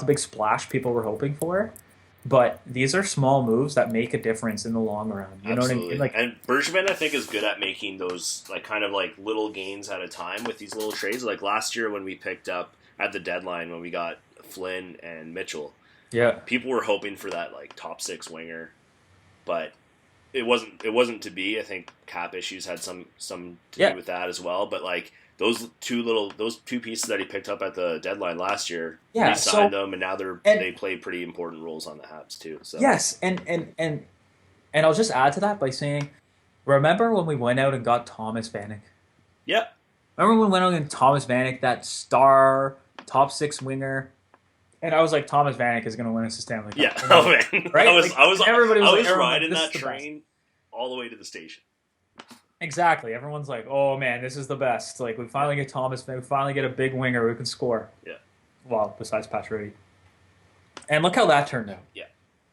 the big splash people were hoping for, but these are small moves that make a difference in the long run. You know what I mean? absolutely. Like, And Bergevin, I think, is good at making those like kind of like little gains at a time with these little trades. Like last year when we picked up at the deadline when we got Flynn and Mitchell, yeah, people were hoping for that like top six winger, but it wasn't to be. I think cap issues had some to yeah, do with that as well. But like those two pieces that he picked up at the deadline last year, yeah. he signed So them, and now and they play pretty important roles on the Habs too. So yes, and I'll just add to that by saying, remember when we went out and got Thomas Vanek? yeah, Remember when we went out and Thomas Vanek, that star top six winger? And I was like, Thomas Vanek is going to win us a Stanley yeah. Cup. Oh man, Right? Like, everybody was I like, was riding this is that the best. train all the way to the station. Exactly. Everyone's like, oh man, this is the best. Like, we finally get Thomas, we finally get a big winger who can score. Yeah, Well, besides Patrick. And look how that turned out. yeah.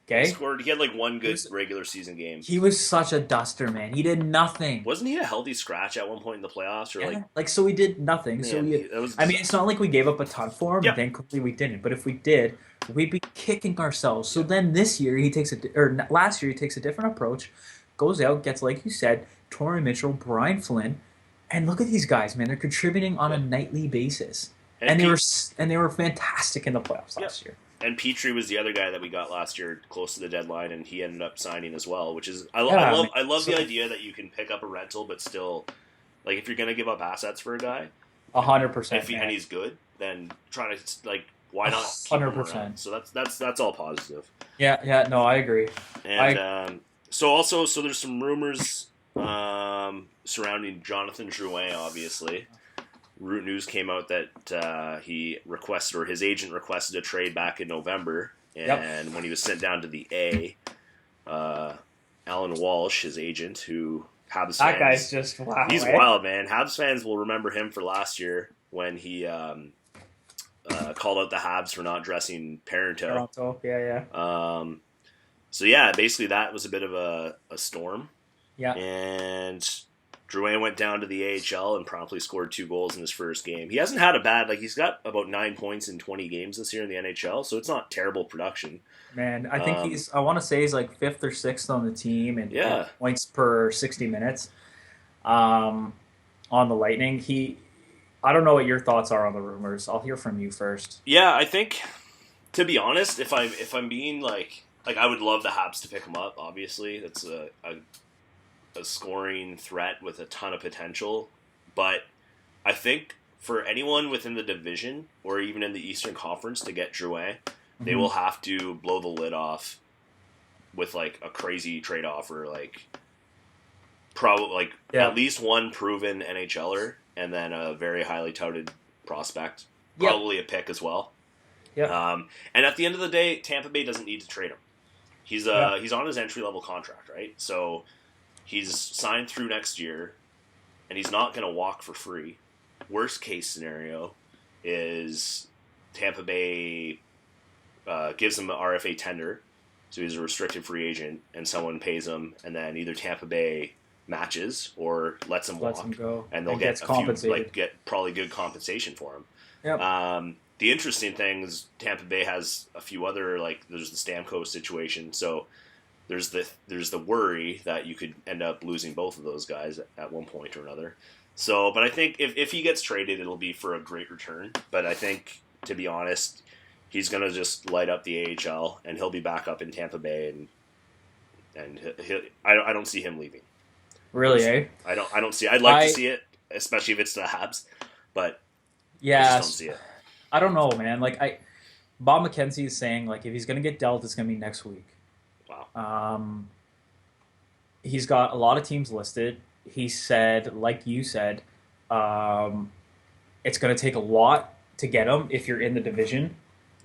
He Okay? scored. He had like one He good was, regular season game. he was such a duster, man. He did nothing. Wasn't he a healthy scratch at one point in the playoffs? Or like, Yeah. Like, so we did nothing. So man, we, that was. I mean, it's not like we gave up a ton for him, and Yep. thankfully we didn't. But if we did, we'd be kicking ourselves. So Yep. then this year he takes last year he takes a different approach, goes out, gets like you said, Torrey Mitchell, Brian Flynn, and look at these guys, man. They're contributing on a Yep. nightly basis, And and Pete, they were fantastic in the playoffs yep. last year. And Petrie was the other guy that we got last year, close to the deadline, and he ended up signing as well. Which is Yeah, I mean, I love the so idea that you can pick up a rental, but still, like if you're gonna give up assets for a guy, hundred and percent, and man, he's good, then trying to like why not keep him around? 100%. So that's all positive. Yeah, yeah, no, I agree. And so there's some rumors surrounding Jonathan Drouin. Obviously, Root News came out that he requested or his agent requested a trade back in November, and Yep. when he was sent down to the A, Alan Walsh, his agent, who Habs That guy's fans, just wow. he's Eh? wild, man. Habs fans will remember him for last year when he called out the Habs for not dressing Parenteau. Toronto, yeah, yeah, So yeah, basically that was a bit of a storm, yeah. and Drouin went down to the AHL and promptly scored 2 goals in his first game. He hasn't had a bad he's got about 9 points in 20 games this year in the NHL, so it's not terrible production. Man, I think I want to say he's like fifth or sixth on the team and Yeah. points per 60 minutes on the Lightning. I don't know what your thoughts are on the rumors. I'll hear from you first. Yeah, I think to be honest, if I'm being like I would love the Habs to pick him up. Obviously, that's a scoring threat with a ton of potential. But I think for anyone within the division or even in the Eastern Conference to get Drouin, they Mhm. will have to blow the lid off with like a crazy trade offer, like probably like Yeah. at least one proven NHLer and then a very highly touted prospect, Yep. probably a pick as well. Yep. And at the end of the day, Tampa Bay doesn't need to trade him. He's Yeah. he's on his entry level contract, right? So he's signed through next year, and he's not going to walk for free. Worst case scenario is Tampa Bay gives him an RFA tender, so he's a restricted free agent, and someone pays him, and then either Tampa Bay matches or lets him Lets walk, him go and they'll and get gets a few, compensated. get probably good compensation for him. Yep. The interesting thing is Tampa Bay has a few other there's the Stamkos situation, so there's the worry that you could end up losing both of those guys at one point or another. So, but I think if he gets traded, it'll be for a great return. But I think, to be honest, he's gonna just light up the AHL, and he'll be back up in Tampa Bay, and I don't see him leaving. Really, eh? I don't see. I'd like to see it, especially if it's the Habs, but I Yeah. just don't see it. I don't know, man. Bob McKenzie is saying if he's gonna get dealt, it's gonna be next week. Wow. He's got a lot of teams listed. He said, like you said, it's going to take a lot to get him if you're in the division.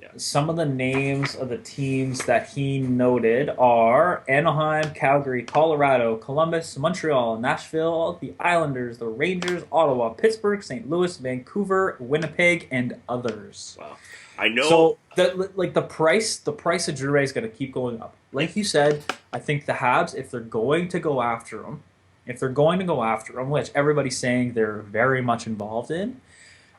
Yeah. Some of the names of the teams that he noted are Anaheim, Calgary, Colorado, Columbus, Montreal, Nashville, the Islanders, the Rangers, Ottawa, Pittsburgh, St. Louis, Vancouver, Winnipeg, and others. Wow. I know. So the price of Drouin is going to keep going up. Like you said, I think the Habs, if they're going to go after him, which everybody's saying they're very much involved in,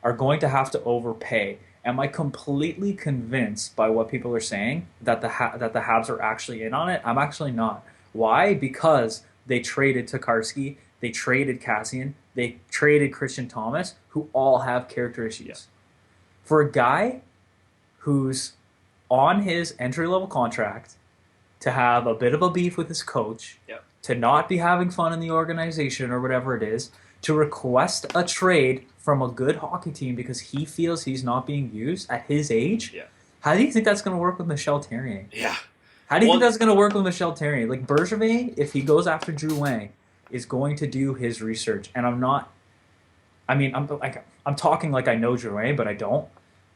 are going to have to overpay. Am I completely convinced by what people are saying that that the Habs are actually in on it? I'm actually not. Why? Because they traded Tokarski, they traded Cassian, they traded Christian Thomas, who all have character issues. Yeah. For a guy who's on his entry level contract to have a bit of a beef with his coach, Yep. to not be having fun in the organization or whatever it is, to request a trade from a good hockey team because he feels he's not being used at his age. Yeah. How do you think that's going to work with Michel Therrien? Yeah. How do you think that's going to work with Michel Therrien? Like Bergevin, if he goes after Drouin, is going to do his research, and I'm not. I mean, I'm talking like I know Drouin, but I don't.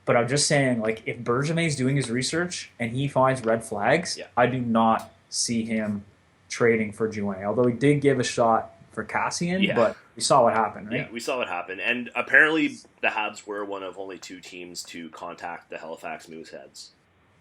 But I'm just saying, like, if Bergevin is doing his research and he finds red flags, Yeah. I do not see him trading for Drouin. Although he did give a shot for Cassian, Yeah. but we saw what happened, right? Yeah, we saw what happened, and apparently the Habs were one of only 2 teams to contact the Halifax Mooseheads,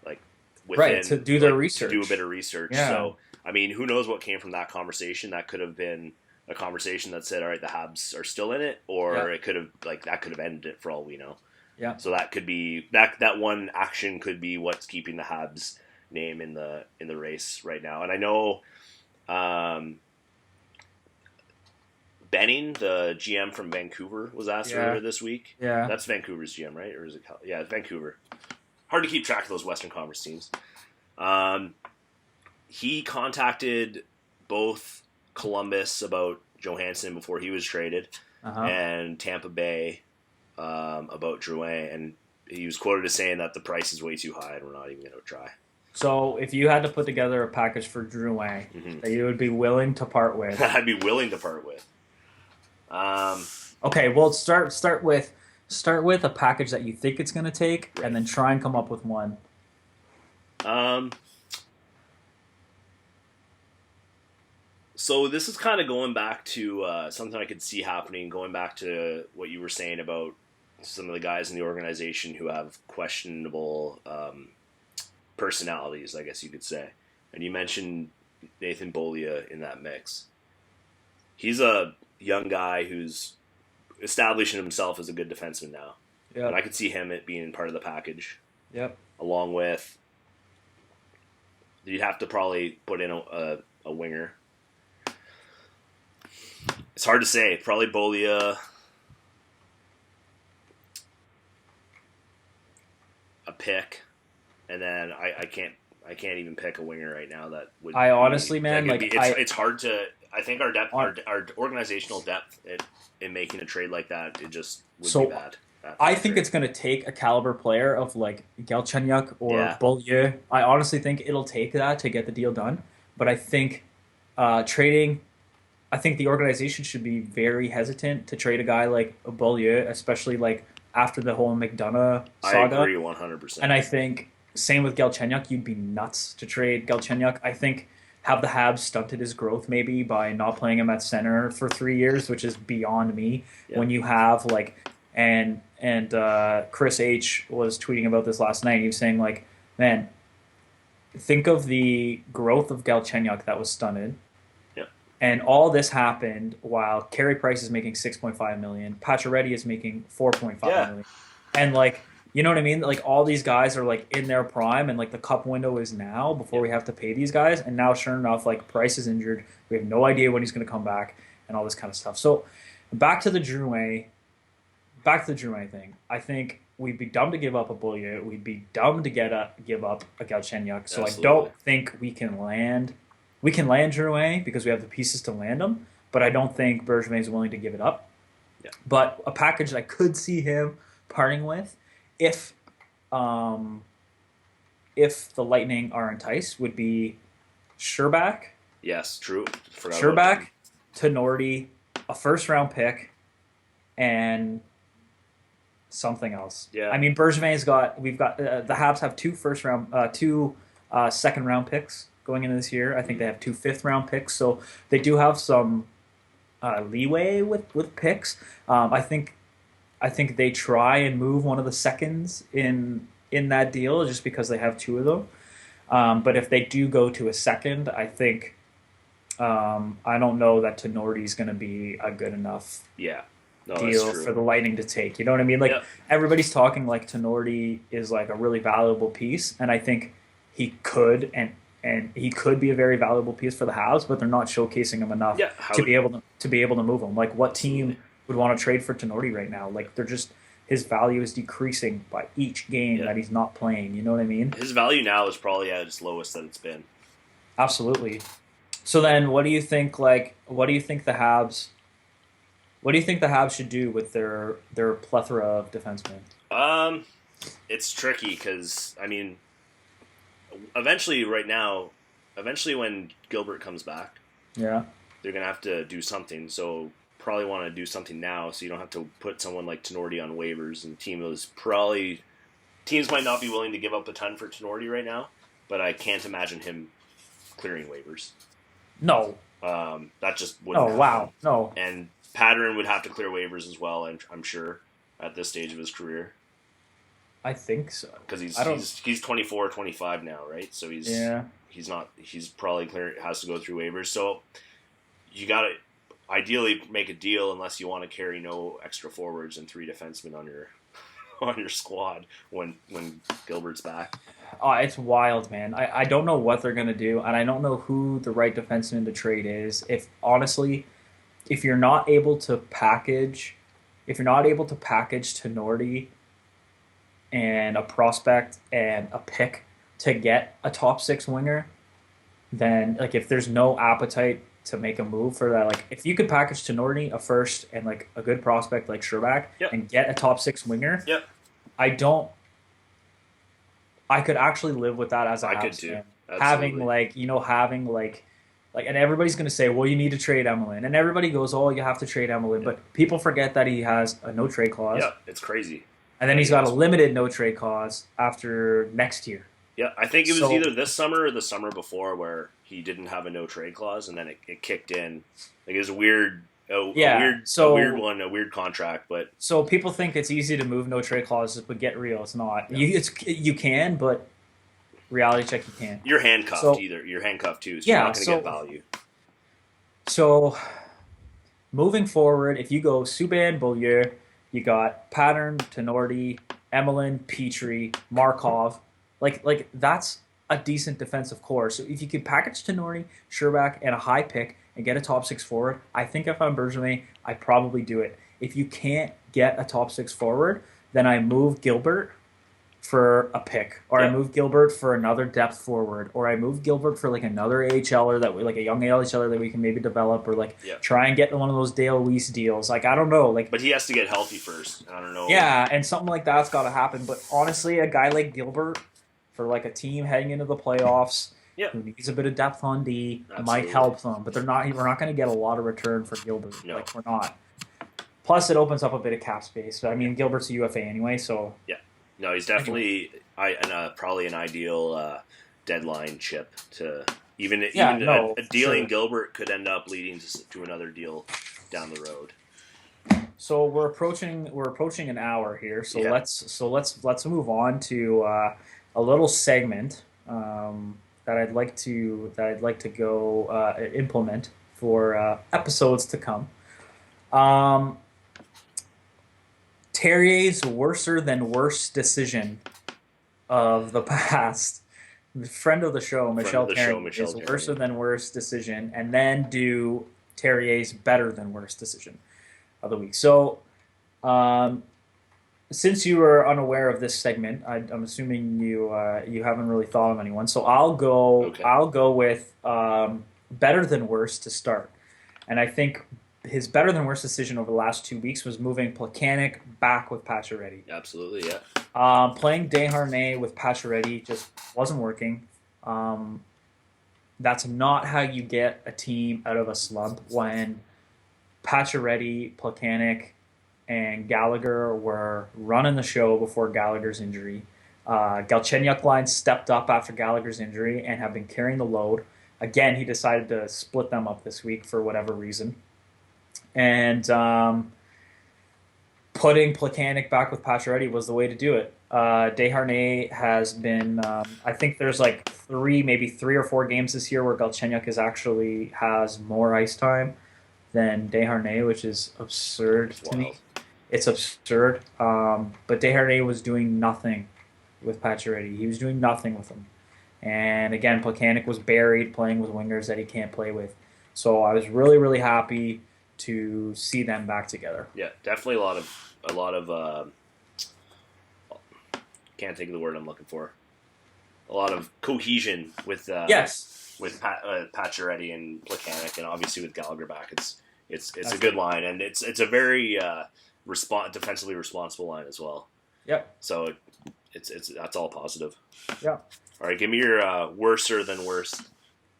like Right, to do their research. to do a bit of research. Yeah. So, I mean, who knows what came from that conversation? That could have been a conversation that said, "All right, the Habs are still in it," or Yeah. it could have that could have ended it for all we know. Yeah. So that could be that one action could be what's keeping the Habs name in the race right now. And I know. Benning, the GM from Vancouver, was asked earlier this week. Yeah. That's Vancouver's GM, right? Or is it? Yeah, it's Vancouver. Hard to keep track of those Western Conference teams. He contacted both Columbus about Johansson before he was traded, and Tampa Bay about Drouin, and he was quoted as saying that the price is way too high and we're not even going to try. So if you had to put together a package for Drouin that you would be willing to part with, I'd be willing to part with. Okay, well, start with a package that you think it's going to take, Right. and then try and come up with one. So this is kind of going back to something I could see happening, going back to what you were saying about some of the guys in the organization who have questionable personalities, I guess you could say. And you mentioned Nathan Beaulieu in that mix. He's a young guy who's establishing himself as a good defenseman now. Yeah. And I could see him being part of the package. Yep. Along with, you'd have to probably put in a winger. It's hard to say. Probably Beaulieu, a pick, and then I can't even pick a winger right now that would. I honestly, man, like it's hard to. I think our depth, our organizational depth in making a trade like that, it just would be bad. I think it's going to take a caliber player of like Galchenyuk or Beaulieu. I honestly think it'll take that to get the deal done. But I think trading, I think the organization should be very hesitant to trade a guy like Beaulieu, especially like after the whole McDonough saga. I agree 100%. And I think same with Galchenyuk, you'd be nuts to trade Galchenyuk. I think have the Habs stunted his growth maybe by not playing him at center for 3 years, which is beyond me. Yeah. When you have like and Chris H was tweeting about this last night. He was saying like, man, think of the growth of Galchenyuk that was stunted. Yeah. And all this happened while Carey Price is making $6.5 million, Pacioretty is making $4.5 million. And like, you know what I mean? Like all these guys are like in their prime, and like the cup window is now before we have to pay these guys. And now, sure enough, like Price is injured. We have no idea when he's going to come back, and all this kind of stuff. So back to the Drouin thing. I think we'd be dumb to give up a Beaulieu. We'd be dumb to give up a Galchenyuk. So absolutely. I don't think we can land Drouin because we have the pieces to land him. But I don't think Bergevin is willing to give it up. Yeah. But a package I could see him parting with, if the Lightning are enticed, would be Scherbak. Yes, true. Scherbak, Tenorti, a first-round pick, and something else. Yeah. I mean, we've got the Habs have two second round picks going into this year. I think they have two fifth round picks, so they do have some leeway with picks. I think they try and move one of the seconds in that deal just because they have two of them. But if they do go to a second, I think I don't know that Tenorti is going to be a good enough Yeah. No, that's deal true. for the Lightning to take. You know what I mean? Like Yep. everybody's talking like Tenorti is like a really valuable piece, and I think he could and he could be a very valuable piece for the Habs, but they're not showcasing him enough Yeah. to be able to move him. Like what Absolutely. team would want to trade for Tenorti right now? Like they're just his value is decreasing by each game Yeah. that he's not playing. You know what I mean? His value now is probably at its lowest that it's been. Absolutely. So then, what do you think? Like, what do you think the Habs should do with their plethora of defensemen? Um, it's tricky because I mean, eventually, right now, eventually when Gilbert comes back, Yeah. they're gonna have to do something. So probably want to do something now, so you don't have to put someone like Tenorti on waivers. And teams might not be willing to give up a ton for Tenorti right now, but I can't imagine him clearing waivers. No. That just wouldn't Oh happen. wow. No. And Pattern would have to clear waivers as well, I'm sure, at this stage of his career. I think so. Because I don't. he's 24, 25 now, right? So Yeah. he's probably clear, has to go through waivers. So you got to ideally make a deal unless you want to carry no extra forwards and three defensemen on your on your squad when Gilbert's back. Oh, it's wild, man. I don't know what they're gonna do, and I don't know who the right defenseman to trade is. If honestly, if you're not able to package, if you're not able to package Tenorti and a prospect and a pick to get a top six winger, then like if there's no appetite to make a move for that, like if you could package Tenorti, a first, and like a good prospect like Sherback Yep. and get a top six winger, Yep. I don't. I could actually live with that as a I could Habs too. fan. Absolutely. Having like, and everybody's going to say, well, you need to trade Emelin. And everybody goes, oh, you have to trade Emelin. Yeah. But people forget that he has a no trade clause. Yeah, it's crazy. And then he's got a limited no trade clause after next year. Yeah, I think it was So- either this summer or the summer before where he didn't have a no trade clause, and then it kicked in. Like it was a weird contract. But So people think it's easy to move no trade clauses, but get real, it's not. Yeah. You can, but reality check, you can't. you're handcuffed So- either. You're handcuffed too, so Yeah, you're not going to so- get value. So moving forward, if you go Subban, Beaulieu, you got Pattern, Tenorti, Emelin, Petrie, Markov. Like that's a decent defensive core. So if you could package Tenorti, Sherback, and a high pick and get a top six forward, I think if I'm Bergevin, I probably do it. If you can't get a top six forward, then I move Gilbert for a pick, or I Yeah. move Gilbert for another depth forward, or I move Gilbert for like another AHLer like a young AHLer that we can maybe develop, or like Yeah. try and get one of those Dale Weiss deals. Like I don't know, like But he has to get healthy first. I don't know. yeah, and something like that's got to happen. But honestly, a guy like Gilbert for like a team heading into the playoffs Yeah. who needs a bit of depth on D Absolutely. might help them. But we're not going to get a lot of return for Gilbert. No. Like we're not. Plus, it opens up a bit of cap space. I mean, Gilbert's a UFA anyway, so No, he's definitely probably an ideal deadline chip to even no, a dealing sure. Gilbert could end up leading to another deal down the road. So we're approaching an hour here. So Yeah. let's move on to a little segment that I'd like to go implement for episodes to come. Terrier's worser than worse decision of the past. Friend of the show, Michelle Terrier, is worser than worse decision, and then do Terrier's better than worse decision of the week. So, since you were unaware of this segment, I'm assuming you haven't really thought of anyone. So I'll go. Okay. I'll go with better than worse to start, and I think his better than worse decision over the last 2 weeks was moving Plekanec back with Pacioretty. Absolutely, yeah. Playing Desharnais with Pacioretty just wasn't working. That's not how you get a team out of a slump when Pacioretty, Plekanec, and Gallagher were running the show before Gallagher's injury. Galchenyuk line stepped up after Gallagher's injury and have been carrying the load. Again, he decided to split them up this week for whatever reason. And putting Plekanec back with Pacioretty was the way to do it. Desharnais has been, I think there's like maybe three or four games this year where Galchenyuk actually has more ice time than Desharnais, which is absurd to me. It's absurd. But Desharnais was doing nothing with Pacioretty. He was doing nothing with him. And again, Plekanec was buried playing with wingers that he can't play with. So I was really, really happy to see them back together. Yeah, definitely a lot of can't think of the word I'm looking for. A lot of cohesion with yes, with Pacioretty and Plekanec, and obviously with Gallagher back, it's a good line, and it's a very defensively responsible line as well. Yep. So it's that's all positive. Yeah. All right, give me your worser than worst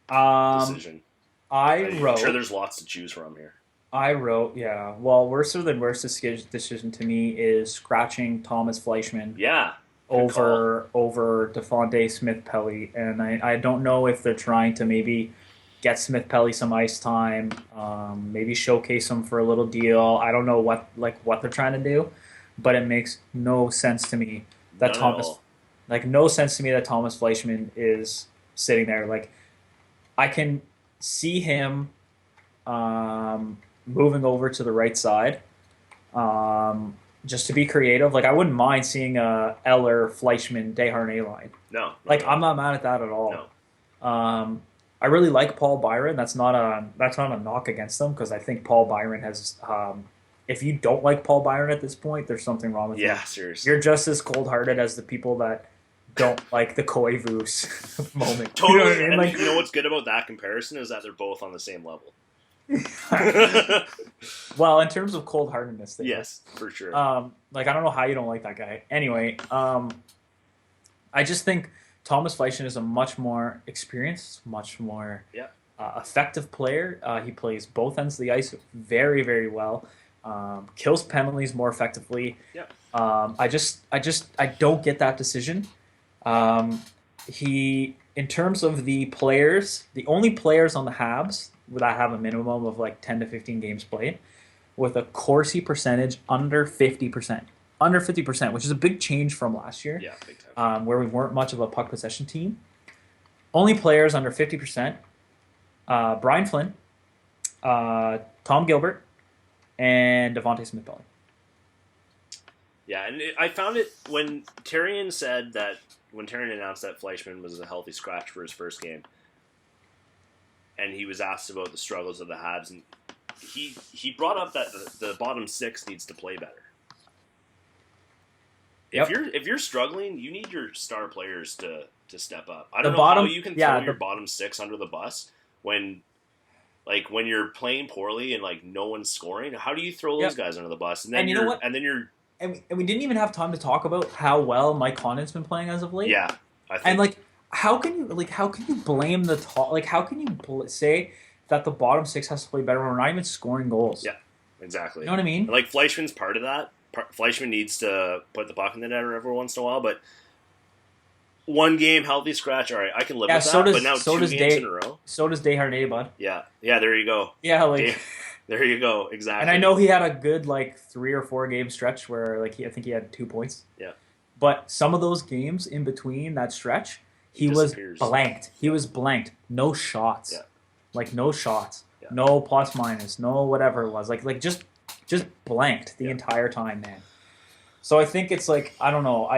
decision. I'm sure there's lots to choose from here. I wrote, yeah. Well, worser than worst decision to me is scratching Thomas Fleischmann. Yeah. Over Defonte Smith-Pelly, and I don't know if they're trying to maybe get Smith-Pelly some ice time, maybe showcase him for a little deal. I don't know what they're trying to do, but it makes no sense to me that Thomas Fleischmann is sitting there. Like, I can see him moving over to the right side. Just to be creative, like I wouldn't mind seeing a Eller, Fleischmann, Desharnais line. No, I'm not mad at that at all. No. I really like Paul Byron. That's not a knock against them because I think Paul Byron has. If you don't like Paul Byron at this point, there's something wrong with you. Yeah, seriously. You're just as cold-hearted as the people that don't like the Koivu's moment. Totally. You know what I mean? And you know what's good about that comparison is that they're both on the same level. Well, in terms of cold-heartedness, yes, for sure. I don't know how you don't like that guy. Anyway, I just think Thomas Fleischmann is a much more experienced, much more effective player. He plays both ends of the ice very, very well. Kills penalties more effectively. Yeah. I don't get that decision. In terms of the players, the only players on the Habs that have a minimum of like 10 to 15 games played with a Corsi percentage under 50%, which is a big change from last year. Yeah, big time. Where we weren't much of a puck possession team. Only players under 50%, Brian Flynn, Tom Gilbert, and Devontae Smith-Pelly. Yeah, and I found it when Therrien announced that Fleischmann was a healthy scratch for his first game, and he was asked about the struggles of the Habs, and he brought up that the bottom six needs to play better. Yep. If you're struggling, you need your star players to step up. I don't know how you can throw your bottom six under the bus when you're playing poorly and like no one's scoring. How do you throw those guys under the bus? And then you know what? And then you're and we didn't even have time to talk about how well Mike Condon's been playing as of late. Yeah, I think. And how can you blame the top? Like, how can you say that the bottom six has to play better when we're not even scoring goals? Yeah, exactly. You know what I mean? Like Fleischmann's part of that. Fleischmann needs to put the puck in the net every once in a while, but one game healthy scratch, all right, I can live with that. But now two games in a row. So does Desharnais, bud. Yeah, there you go. Yeah, there you go, exactly. And I know he had a good 3 or 4 game stretch where I think he had 2 points. Yeah. But some of those games in between that stretch, he was blanked. He was blanked. No shots. Yeah. No shots. Yeah. No plus minus. No whatever it was. Just blanked the entire time, man. So I think it's I don't know.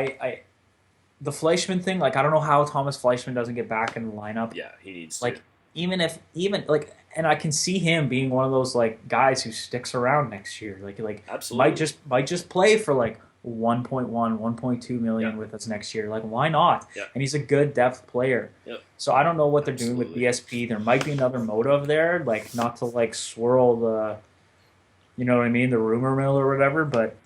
The Fleischmann thing, I don't know how Thomas Fleischmann doesn't get back in the lineup. Yeah, he needs to. And I can see him being one of those guys who sticks around next year. Absolutely. might just play for 1.1, 1.2 million with us next year. Why not? Yeah. And he's a good depth player. Yep. So I don't know what they're doing with BSP. There might be another motive there, not to swirl the, you know what I mean, the rumor mill or whatever, but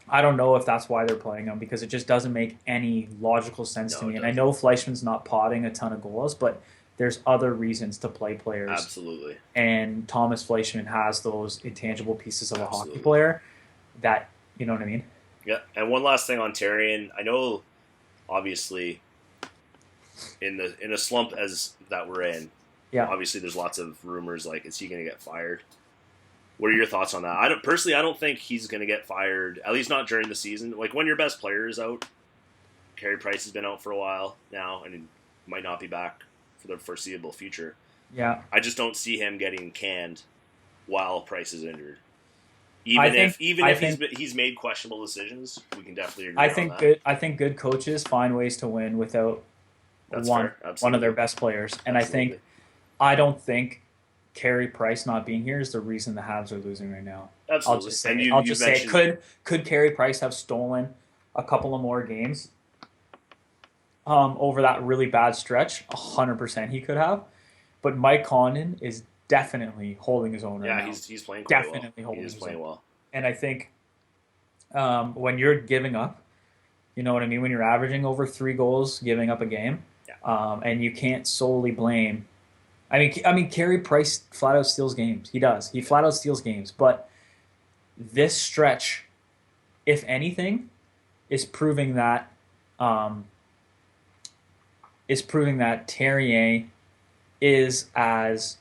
I don't know if that's why they're playing him because it just doesn't make any logical sense to me. And I know Fleischmann's not potting a ton of goals, but there's other reasons to play players. Absolutely. And Thomas Fleischmann has those intangible pieces of a hockey player. that, you know what I mean? Yeah, and one last thing on Tarian. I know, obviously, in a slump as that we're in, Yeah. obviously there's lots of rumors like, is he going to get fired? What are your thoughts on that? I don't think he's going to get fired. At least not during the season. Like when your best player is out, Carey Price has been out for a while now, and he might not be back for the foreseeable future. Yeah. I just don't see him getting canned while Price is injured. I Even think he's made questionable decisions, we can definitely agree I on think that. good I think good coaches find ways to win without That's one fair. Absolutely. one of their best players. And Absolutely. I don't think Carey Price not being here is the reason the Habs are losing right now. Absolutely. And I'll you just say mentioned could Carey Price have stolen a couple of more games over that really bad stretch? 100% he could have. But Mike Condon is definitely holding his own right now. he's playing quite Definitely well. holding He is his playing own. well. And I think when you're giving up, you know what I mean? When you're averaging over 3 goals, giving up a game, Yeah. and you can't solely blame. I mean, Carey Price flat out steals games. He does. He flat out steals games. But this stretch, if anything, is proving that um, Terrier is as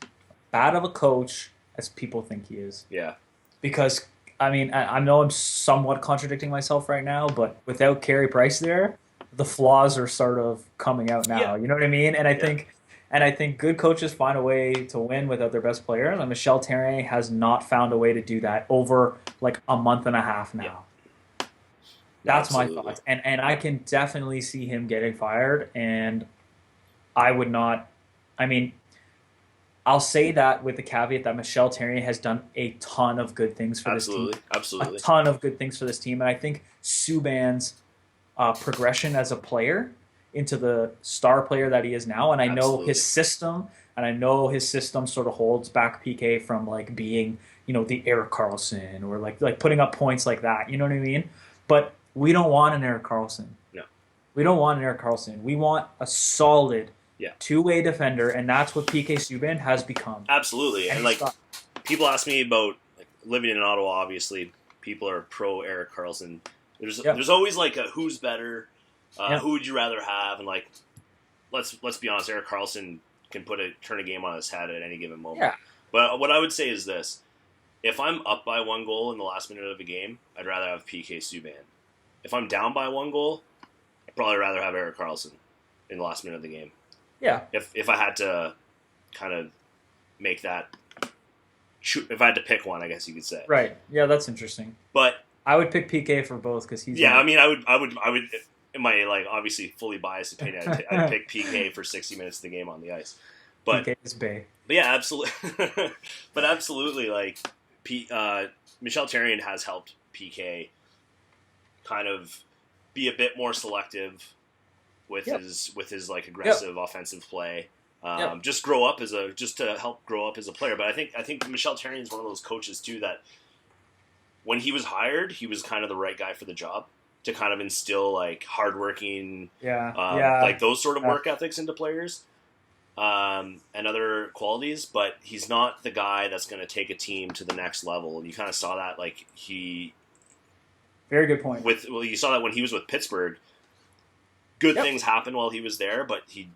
bad of a coach as people think he is. Yeah. Because I mean, I know I'm somewhat contradicting myself right now, but without Carey Price there, the flaws are sort of coming out now. Yeah. You know what I mean? Yeah. And I think good coaches find a way to win without their best players. And Michel Therrien has not found a way to do that over like a month and a half now. Yeah. That's Absolutely. my thoughts. And I can definitely see him getting fired. And I would not. I mean, I'll say that with the caveat that Michel Therrien has done a ton of good things for this team. Absolutely. A ton of good things for this team. And I think Subban's progression as a player into the star player that he is now, and I know his system, sort of holds back PK from like being, you know, the Erik Karlsson or like putting up points like that. You know what I mean? But we don't want an Erik Karlsson. No. We don't want an Erik Karlsson. We want a solid Yeah. two-way defender, and that's what PK Subban has become. Absolutely. And like people ask me about like, living in Ottawa, obviously people are pro Erik Karlsson. There's always like a who's better, who would you rather have, and like let's be honest, Erik Karlsson can turn a game on his head at any given moment. Yeah. But what I would say is this: if I'm up by 1 goal in the last minute of a game, I'd rather have PK Subban. If I'm down by 1 goal, I'd probably rather have Erik Karlsson in the last minute of the game. Yeah. If I had to kind of make that, if I had to pick one, I guess you could say. Right. Yeah, that's interesting. But I would pick PK for both because he's. Yeah, I mean, I would. In my like obviously fully biased opinion, I'd pick PK for 60 minutes of the game on the ice. But PK is Bay. But yeah, absolutely. But absolutely, like Michel Therrien has helped PK kind of be a bit more selective with his like aggressive offensive play. Just to help grow up as a player. But I think Michel Therrien is one of those coaches too that when he was hired, he was kind of the right guy for the job to kind of instill like hardworking, like those sort of work ethics into players. And other qualities, but he's not the guy that's going to take a team to the next level. And you kind of saw that, like very good point. You saw that when he was with Pittsburgh. Good things happened while he was there, but he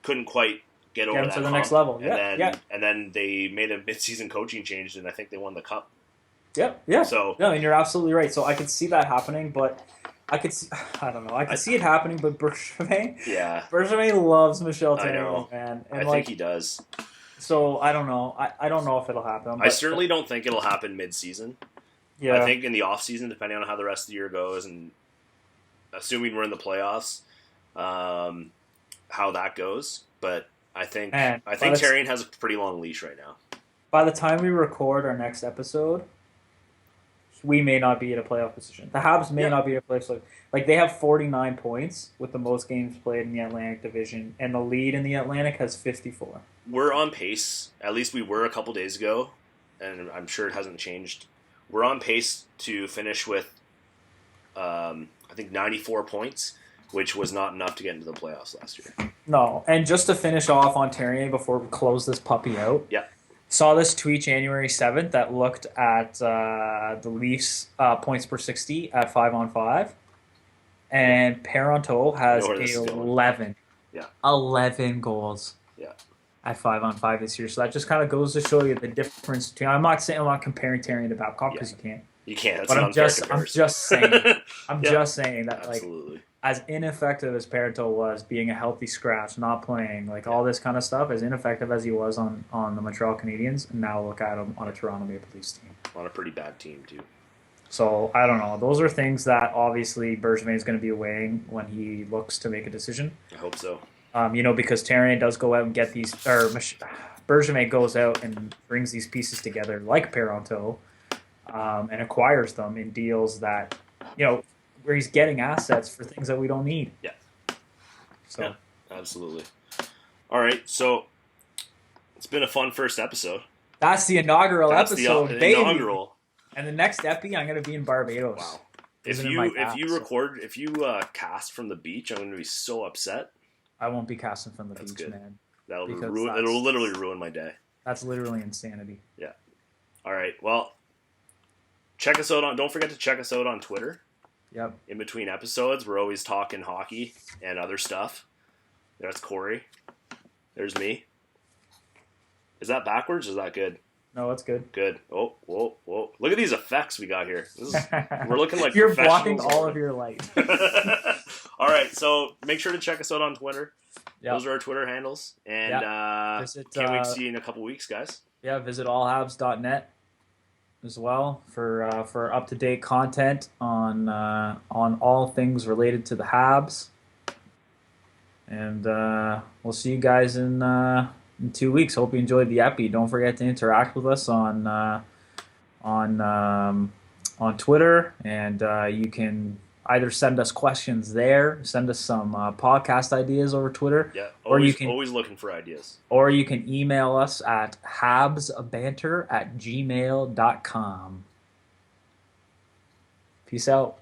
couldn't quite get over that to the next level. And then they made a mid-season coaching change, and I think they won the cup. Yeah. So no, and you're absolutely right. So I could see that happening, but I could see it happening, but Bergevin loves Michel Therrien, man. And I think he does. So I don't know. I don't know if it'll happen. I certainly don't think it'll happen mid-season. Yeah. I think in the off-season, depending on how the rest of the year goes, and assuming we're in the playoffs, how that goes. But I think Therrien has a pretty long leash right now. By the time we record our next episode, we may not be in a playoff position. The Habs may not be in a playoff position. Like, they have 49 points with the most games played in the Atlantic Division, and the lead in the Atlantic has 54. We're on pace. At least we were a couple days ago, and I'm sure it hasn't changed. We're on pace to finish with, I think, 94 points, which was not enough to get into the playoffs last year. No, and just to finish off on Therrien before we close this puppy out. Yeah. Saw this tweet January 7th that looked at the Leafs points per 60 at 5-on-5. And Parenteau I know has where this is going. 11. Yeah. 11 goals. Yeah. At 5-on-5 this year. So that just kind of goes to show you the difference between. I'm not comparing Terry to Babcock because you can't. You can't. That's but an I'm just saying. I'm Yeah. just saying that Absolutely. like as ineffective as Parenteau was, being a healthy scratch, not playing, like all this kind of stuff, as ineffective as he was on the Montreal Canadiens, and now look at him on a Toronto Maple Leafs team. On a pretty bad team too. So I don't know. Those are things that obviously Bergevin is going to be weighing when he looks to make a decision. I hope so. Because Terrien does go out and get these, or Bergevin goes out and brings these pieces together like Parenteau, and acquires them in deals that, where he's getting assets for things that we don't need. Yeah. So. Yeah, absolutely. All right, so it's been a fun first episode. That's the inaugural episode, baby. Inaugural. And the next epi, I'm going to be in Barbados. Wow. If you cast from the beach, I'm going to be so upset. I won't be casting from the beach, good. Man. It'll literally ruin my day. That's literally insanity. Yeah. All right. Well, don't forget to check us out on Twitter. Yep. In between episodes, we're always talking hockey and other stuff. There's Corey. There's me. Is that backwards or is that good? No, it's good. Good. Oh, whoa, whoa. Look at these effects we got here. We're looking like you're blocking all of your light. All right, so make sure to check us out on Twitter. Yep. Those are our Twitter handles. And can't wait to see you in a couple weeks, guys. Yeah, visit allhabs.net as well for up-to-date content on all things related to the Habs. And we'll see you guys in 2 weeks. Hope you enjoyed the epi. Don't forget to interact with us on Twitter, and you can either send us questions there, send us some podcast ideas over Twitter. Yeah, always looking for ideas. Or you can email us at habsbanter@gmail.com. Peace out.